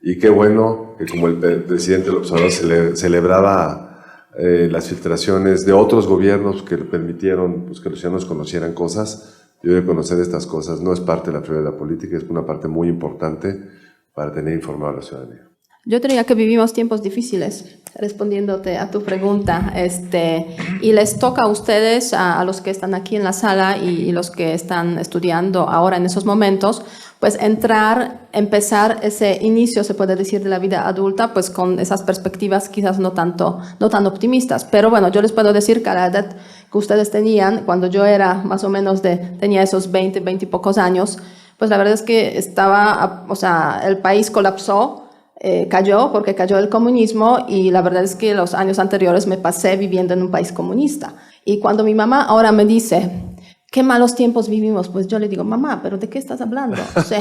Y qué bueno que como el presidente López Obrador celebraba las filtraciones de otros gobiernos que permitieron pues, que los ciudadanos conocieran cosas. Yo de conocer estas cosas no es parte de la prioridad de la política, es una parte muy importante para tener informada a la ciudadanía. Yo diría que vivimos tiempos difíciles, respondiéndote a tu pregunta, y les toca a ustedes, a los que están aquí en la sala y los que están estudiando ahora en esos momentos, pues empezar ese inicio, se puede decir, de la vida adulta, pues con esas perspectivas quizás no tan optimistas. Pero bueno, yo les puedo decir que a la edad que ustedes tenían, cuando yo era más o menos tenía esos 20 y pocos años, pues la verdad es que el país colapsó, cayó porque cayó el comunismo, y la verdad es que los años anteriores me pasé viviendo en un país comunista. Y cuando mi mamá ahora me dice, qué malos tiempos vivimos, pues yo le digo, mamá, ¿pero de qué estás hablando? O sea,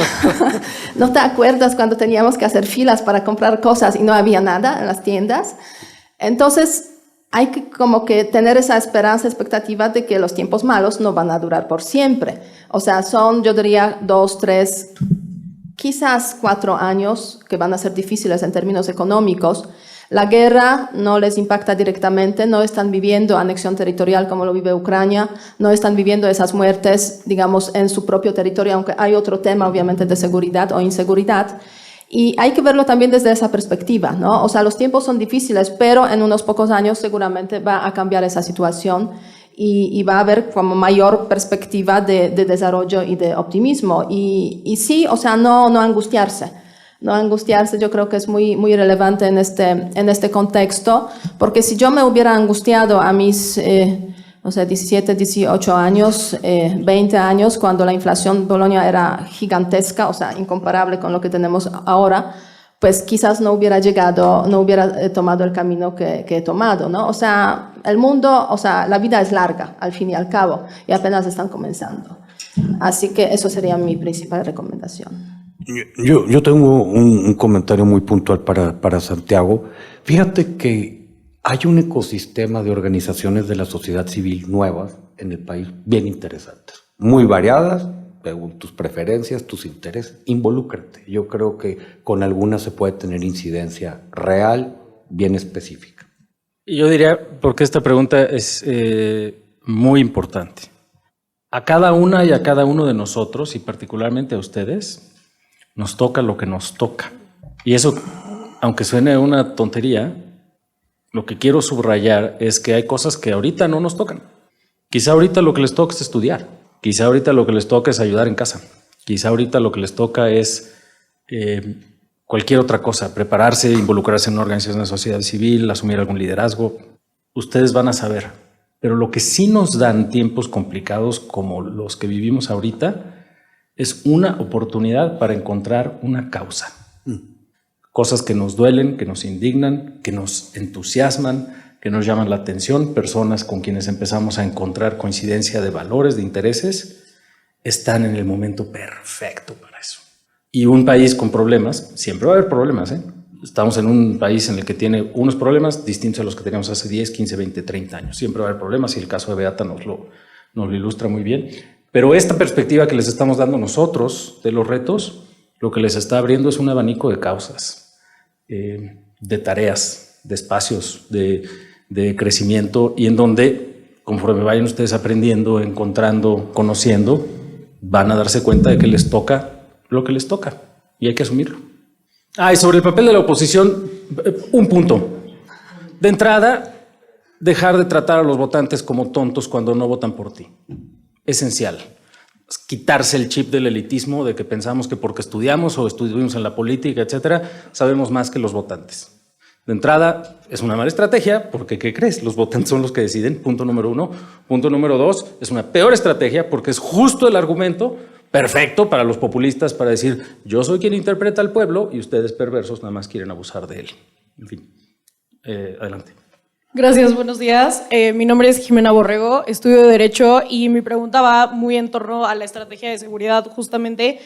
¿no te acuerdas cuando teníamos que hacer filas para comprar cosas y no había nada en las tiendas? Entonces, hay que como que tener esa esperanza, expectativa de que los tiempos malos no van a durar por siempre. O sea, son, yo diría, 2, 3, quizás 4 años que van a ser difíciles en términos económicos. La guerra no les impacta directamente, no están viviendo anexión territorial como lo vive Ucrania, no están viviendo esas muertes, digamos, en su propio territorio, aunque hay otro tema, obviamente, de seguridad o inseguridad. Y hay que verlo también desde esa perspectiva, ¿no? O sea, los tiempos son difíciles, pero en unos pocos años seguramente va a cambiar esa situación y va a haber como mayor perspectiva de desarrollo y de optimismo. Y sí, o sea, no angustiarse. No angustiarse, yo creo que es muy, muy relevante en este contexto, porque si yo me hubiera angustiado a mis 17, 18 años, 20 años, cuando la inflación en Polonia era gigantesca, o sea, incomparable con lo que tenemos ahora, pues quizás no hubiera tomado el camino que he tomado, ¿no? O sea, el mundo, o sea, la vida es larga, al fin y al cabo, y apenas están comenzando. Así que eso sería mi principal recomendación. Yo tengo un comentario muy puntual para Santiago. Fíjate que hay un ecosistema de organizaciones de la sociedad civil nuevas en el país bien interesantes, muy variadas, según tus preferencias, tus intereses. Involúcrate. Yo creo que con algunas se puede tener incidencia real, bien específica. Y yo diría, porque esta pregunta es muy importante. A cada una y a cada uno de nosotros, y particularmente a ustedes, nos toca lo que nos toca. Y eso, aunque suene una tontería, lo que quiero subrayar es que hay cosas que ahorita no nos tocan. Quizá ahorita lo que les toca es estudiar. Quizá ahorita lo que les toca es ayudar en casa. Quizá ahorita lo que les toca es cualquier otra cosa, prepararse, involucrarse en una organización de sociedad civil, asumir algún liderazgo. Ustedes van a saber. Pero lo que sí nos dan tiempos complicados como los que vivimos ahorita es una oportunidad para encontrar una causa. Cosas que nos duelen, que nos indignan, que nos entusiasman, que nos llaman la atención, personas con quienes empezamos a encontrar coincidencia de valores, de intereses, están en el momento perfecto para eso. Y un país con problemas, siempre va a haber problemas, ¿eh? Estamos en un país en el que tiene unos problemas distintos a los que teníamos hace 10, 15, 20, 30 años. Siempre va a haber problemas y el caso de Beata nos lo ilustra muy bien. Pero esta perspectiva que les estamos dando nosotros de los retos, lo que les está abriendo es un abanico de causas, de tareas, de espacios, de crecimiento, y en donde, conforme vayan ustedes aprendiendo, encontrando, conociendo, van a darse cuenta de que les toca lo que les toca y hay que asumirlo. Y sobre el papel de la oposición, un punto. De entrada, dejar de tratar a los votantes como tontos cuando no votan por ti. Esencial. Quitarse el chip del elitismo, de que pensamos que porque estudiamos o estuvimos en la política, etcétera, sabemos más que los votantes. De entrada, es una mala estrategia, porque ¿qué crees? Los votantes son los que deciden, punto número 1. Punto número 2, es una peor estrategia porque es justo el argumento perfecto para los populistas para decir, yo soy quien interpreta al pueblo y ustedes perversos nada más quieren abusar de él. En fin, adelante. Gracias, buenos días. Mi nombre es Jimena Borrego, estudio Derecho y mi pregunta va muy en torno a la estrategia de seguridad justamente.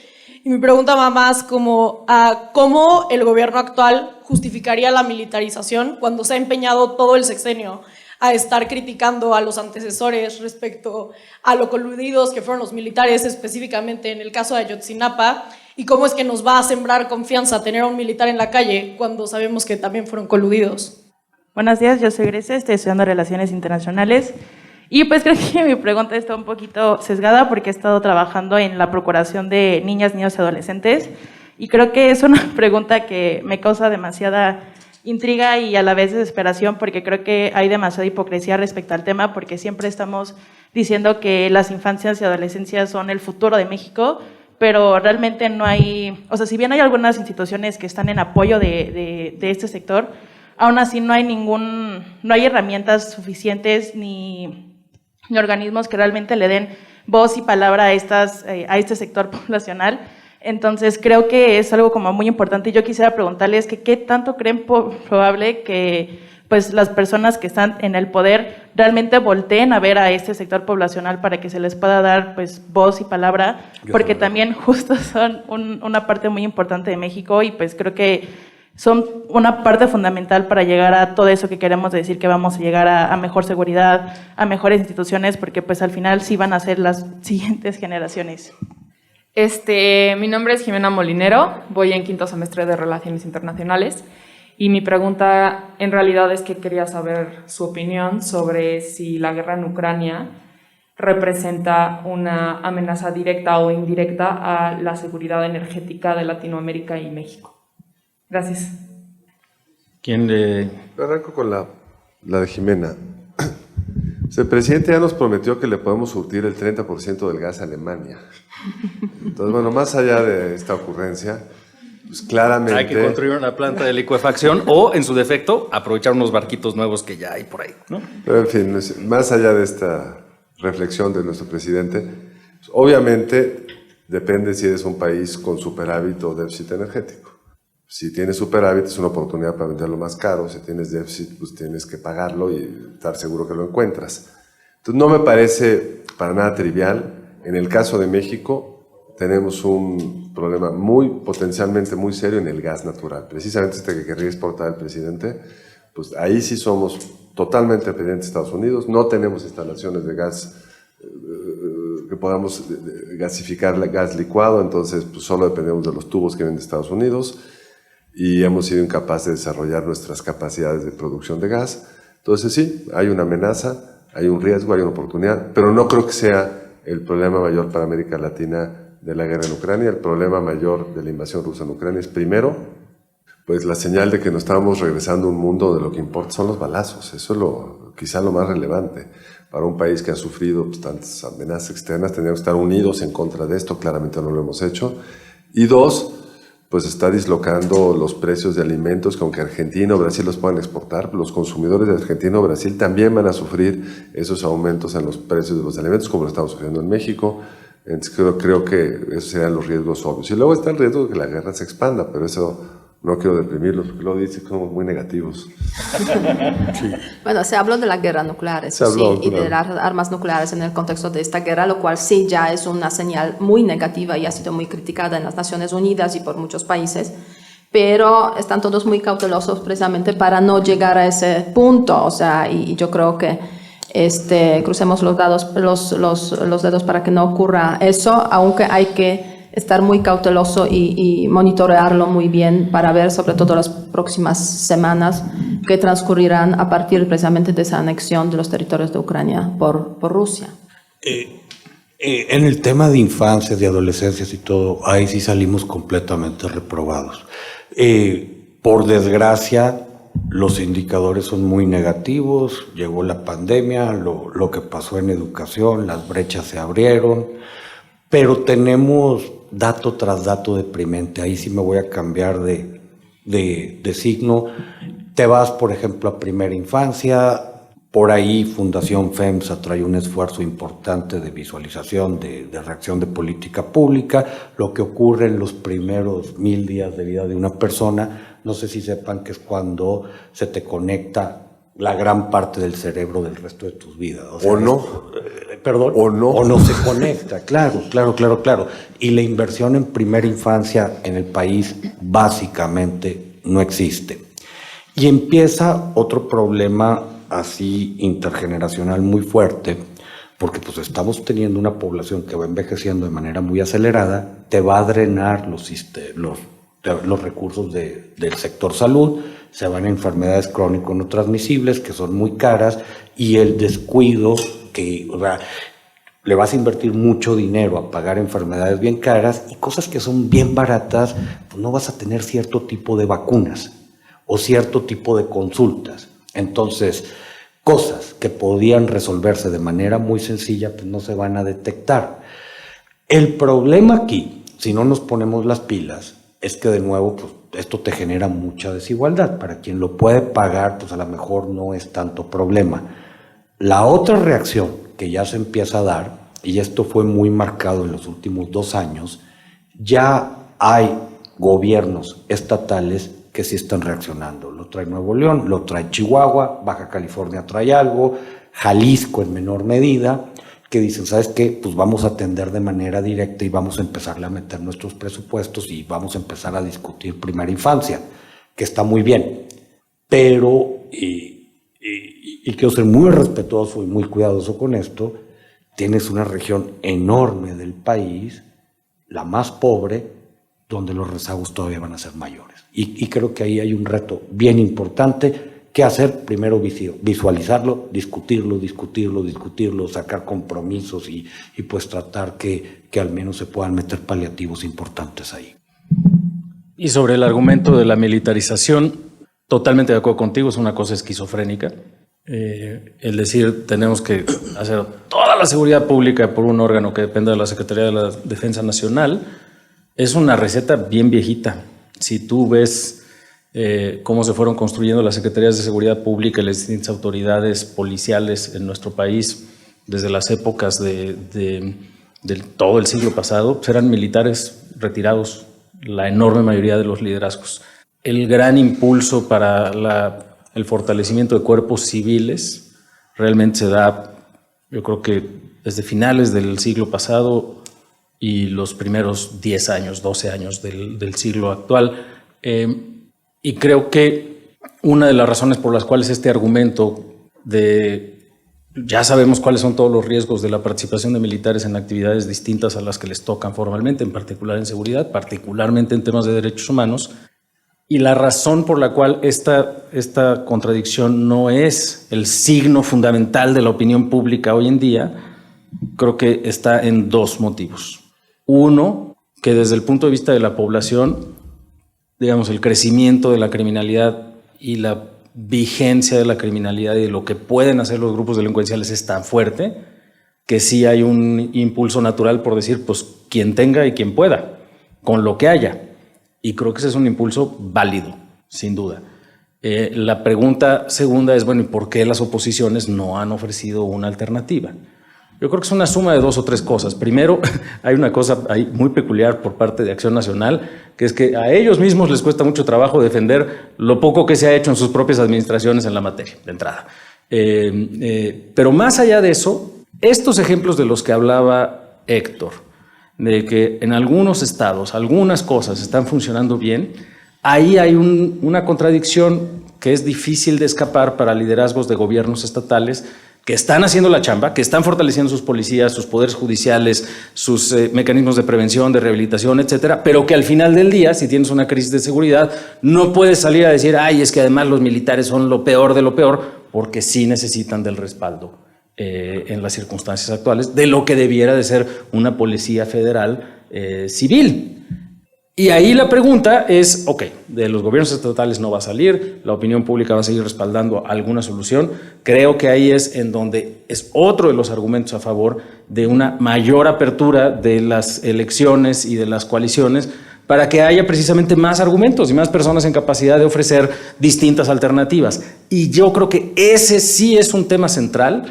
Y mi pregunta va más como a cómo el gobierno actual justificaría la militarización cuando se ha empeñado todo el sexenio a estar criticando a los antecesores respecto a lo coludidos que fueron los militares, específicamente en el caso de Ayotzinapa, y cómo es que nos va a sembrar confianza tener a un militar en la calle cuando sabemos que también fueron coludidos. Buenos días, yo soy Grecia, estoy estudiando Relaciones Internacionales y pues creo que mi pregunta está un poquito sesgada porque he estado trabajando en la procuración de niñas, niños y adolescentes y creo que es una pregunta que me causa demasiada intriga y a la vez desesperación porque creo que hay demasiada hipocresía respecto al tema porque siempre estamos diciendo que las infancias y adolescencias son el futuro de México, pero realmente no hay, o sea, si bien hay algunas instituciones que están en apoyo de este sector, aún así no hay herramientas suficientes ni organismos que realmente le den voz y palabra a este sector poblacional. Entonces creo que es algo como muy importante y yo quisiera preguntarles que qué tanto creen probable que pues las personas que están en el poder realmente volteen a ver a este sector poblacional para que se les pueda dar pues voz y palabra, porque también justo son una parte muy importante de México y pues creo que son una parte fundamental para llegar a todo eso que queremos decir que vamos a llegar a mejor seguridad, a mejores instituciones, porque pues al final sí van a ser las siguientes generaciones. Mi nombre es Jimena Molinero, voy en 5º semestre de Relaciones Internacionales y mi pregunta en realidad es que quería saber su opinión sobre si la guerra en Ucrania representa una amenaza directa o indirecta a la seguridad energética de Latinoamérica y México. Gracias. ¿Quién le...? Arranco con la de Jimena. El presidente ya nos prometió que le podemos surtir el 30% del gas a Alemania. Entonces, bueno, más allá de esta ocurrencia, pues claramente... Hay que construir una planta de licuefacción o, en su defecto, aprovechar unos barquitos nuevos que ya hay por ahí, ¿no? Pero, en fin, más allá de esta reflexión de nuestro presidente, pues, obviamente depende si eres un país con superávit o déficit energético. Si tienes superávit es una oportunidad para venderlo más caro, si tienes déficit pues tienes que pagarlo y estar seguro que lo encuentras. Entonces no me parece para nada trivial. En el caso de México tenemos un problema potencialmente muy serio en el gas natural. Precisamente este que querría exportar el presidente, pues ahí sí somos totalmente dependientes de Estados Unidos, no tenemos instalaciones de gas que podamos gasificar gas licuado, entonces pues solo dependemos de los tubos que vienen de Estados Unidos. Y hemos sido incapaces de desarrollar nuestras capacidades de producción de gas. Entonces sí, hay una amenaza, hay un riesgo, hay una oportunidad, pero no creo que sea el problema mayor para América Latina de la guerra en Ucrania. El problema mayor de la invasión rusa en Ucrania es primero, pues la señal de que nos estamos regresando a un mundo donde lo que importa son los balazos. Eso es quizá lo más relevante. Para un país que ha sufrido pues, tantas amenazas externas, tendríamos que estar unidos en contra de esto, claramente no lo hemos hecho. Y dos, pues está dislocando los precios de alimentos que aunque Argentina o Brasil los puedan exportar, los consumidores de Argentina o Brasil también van a sufrir esos aumentos en los precios de los alimentos como lo estamos sufriendo en México. Entonces creo que esos serían los riesgos obvios. Y luego está el riesgo de que la guerra se expanda, pero eso no quiero deprimirlos porque luego dicen que somos muy negativos. Sí. Bueno, se habló de la guerra nuclear, eso sí, y de las armas nucleares en el contexto de esta guerra, lo cual sí ya es una señal muy negativa y ha sido muy criticada en las Naciones Unidas y por muchos países, pero están todos muy cautelosos precisamente para no llegar a ese punto, o sea, y yo creo que crucemos los dedos para que no ocurra eso, aunque hay que estar muy cauteloso y monitorearlo muy bien para ver sobre todo las próximas semanas que transcurrirán a partir precisamente de esa anexión de los territorios de Ucrania por Rusia. En el tema de infancias, de adolescencias y todo, ahí sí salimos completamente reprobados. Por desgracia, los indicadores son muy negativos, llegó la pandemia, lo que pasó en educación, las brechas se abrieron, pero tenemos dato tras dato deprimente. Ahí sí me voy a cambiar de signo. Te vas, por ejemplo, a primera infancia, por ahí Fundación FEMSA trae un esfuerzo importante de visualización, de reacción de política pública, lo que ocurre en los primeros 1000 días de vida de una persona. No sé si sepan que es cuando se te conecta la gran parte del cerebro del resto de tus vidas. O sea, perdón. O no se conecta, claro. Y la inversión en primera infancia en el país básicamente no existe. Y empieza otro problema así intergeneracional muy fuerte, porque pues estamos teniendo una población que va envejeciendo de manera muy acelerada, te va a drenar los recursos del sector salud, se van a enfermedades crónico no transmisibles, que son muy caras, y el descuido, que o sea, le vas a invertir mucho dinero a pagar enfermedades bien caras y cosas que son bien baratas, pues no vas a tener cierto tipo de vacunas o cierto tipo de consultas. Entonces, cosas que podían resolverse de manera muy sencilla, pues no se van a detectar. El problema aquí, si no nos ponemos las pilas, es que de nuevo, pues esto te genera mucha desigualdad. Para quien lo puede pagar, pues a lo mejor no es tanto problema. La otra reacción que ya se empieza a dar, y esto fue muy marcado en los últimos 2 años, ya hay gobiernos estatales que sí están reaccionando. Lo trae Nuevo León, lo trae Chihuahua, Baja California trae algo, Jalisco en menor medida, que dicen, ¿sabes qué? Pues vamos a atender de manera directa y vamos a empezarle a meter nuestros presupuestos y vamos a empezar a discutir primera infancia, que está muy bien. Pero, y quiero ser muy respetuoso y muy cuidadoso con esto, tienes una región enorme del país, la más pobre, donde los rezagos todavía van a ser mayores. Y creo que ahí hay un reto bien importante. ¿Qué hacer? Primero visualizarlo, discutirlo, sacar compromisos y pues tratar que al menos se puedan meter paliativos importantes ahí. Y sobre el argumento de la militarización, totalmente de acuerdo contigo, es una cosa esquizofrénica. El decir tenemos que hacer toda la seguridad pública por un órgano que dependa de la Secretaría de la Defensa Nacional es una receta bien viejita. Si tú ves cómo se fueron construyendo las secretarías de seguridad pública y las distintas autoridades policiales en nuestro país desde las épocas de todo el siglo pasado, pues eran militares retirados, la enorme mayoría de los liderazgos. El gran impulso para el fortalecimiento de cuerpos civiles realmente se da, yo creo que desde finales del siglo pasado y los primeros 10 años, 12 años del siglo actual. Y creo que una de las razones por las cuales este argumento de ya sabemos cuáles son todos los riesgos de la participación de militares en actividades distintas a las que les tocan formalmente, en particular en seguridad, particularmente en temas de derechos humanos, y la razón por la cual esta contradicción no es el signo fundamental de la opinión pública hoy en día, creo que está en 2 motivos. Uno, que desde el punto de vista de la población, digamos, el crecimiento de la criminalidad y la vigencia de la criminalidad y de lo que pueden hacer los grupos delincuenciales es tan fuerte que sí hay un impulso natural por decir, pues, quien tenga y quien pueda, con lo que haya. Y creo que ese es un impulso válido, sin duda. La pregunta segunda es, bueno, ¿y por qué las oposiciones no han ofrecido una alternativa? Yo creo que es una suma de 2 o 3 cosas. Primero, hay una cosa ahí muy peculiar por parte de Acción Nacional, que es que a ellos mismos les cuesta mucho trabajo defender lo poco que se ha hecho en sus propias administraciones en la materia, de entrada. Pero más allá de eso, estos ejemplos de los que hablaba Héctor, de que en algunos estados algunas cosas están funcionando bien, ahí hay una contradicción que es difícil de escapar para liderazgos de gobiernos estatales que están haciendo la chamba, que están fortaleciendo sus policías, sus poderes judiciales, sus mecanismos de prevención, de rehabilitación, etcétera, pero que al final del día, si tienes una crisis de seguridad, no puedes salir a decir, ay, es que además los militares son lo peor de lo peor, porque sí necesitan del respaldo en las circunstancias actuales de lo que debiera de ser una policía federal civil. Y ahí la pregunta es, ok, de los gobiernos estatales no va a salir, la opinión pública va a seguir respaldando alguna solución. Creo que ahí es en donde es otro de los argumentos a favor de una mayor apertura de las elecciones y de las coaliciones para que haya precisamente más argumentos y más personas en capacidad de ofrecer distintas alternativas. Y yo creo que ese sí es un tema central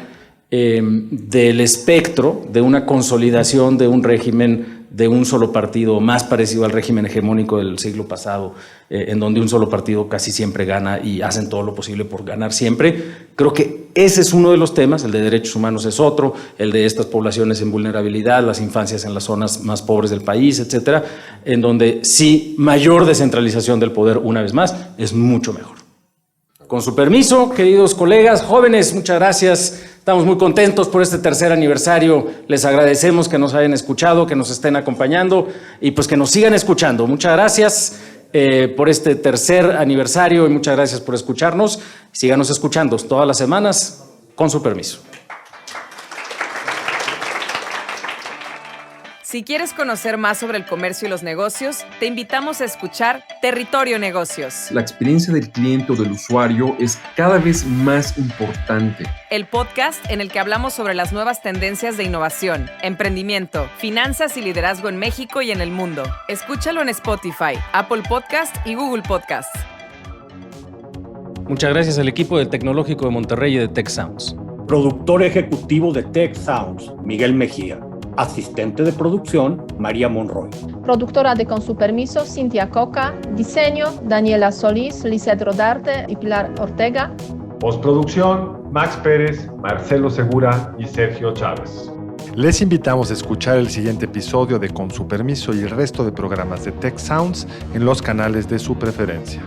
del espectro de una consolidación de un régimen de un solo partido, más parecido al régimen hegemónico del siglo pasado, en donde un solo partido casi siempre gana y hacen todo lo posible por ganar siempre. Creo que ese es uno de los temas, el de derechos humanos es otro, el de estas poblaciones en vulnerabilidad, las infancias en las zonas más pobres del país, etcétera, en donde sí, mayor descentralización del poder, una vez más, es mucho mejor. Con su permiso, queridos colegas, jóvenes, muchas gracias. Estamos muy contentos por este 3er aniversario. Les agradecemos que nos hayan escuchado, que nos estén acompañando y pues que nos sigan escuchando. Muchas gracias. por este tercer aniversario y muchas gracias por escucharnos. Síganos escuchando todas las semanas, con su permiso. Si quieres conocer más sobre el comercio y los negocios, te invitamos a escuchar Territorio Negocios, La experiencia del cliente o del usuario es cada vez más importante. el podcast en el que hablamos sobre las nuevas tendencias de innovación, emprendimiento, finanzas y liderazgo en México y en el mundo. Escúchalo en Spotify, Apple Podcast y Google Podcast. Muchas gracias al equipo del Tecnológico de Monterrey y de Tech Sounds. Productor ejecutivo de Tech Sounds, Miguel Mejía. Asistente de producción, María Monroy. Productora de Con su permiso, Cintia Coca. Diseño, Daniela Solís, Lisette Rodarte y Pilar Ortega. Postproducción, Max Pérez, Marcelo Segura y Sergio Chávez. Les invitamos a escuchar el siguiente episodio de Con su permiso y el resto de programas de Tech Sounds en los canales de su preferencia.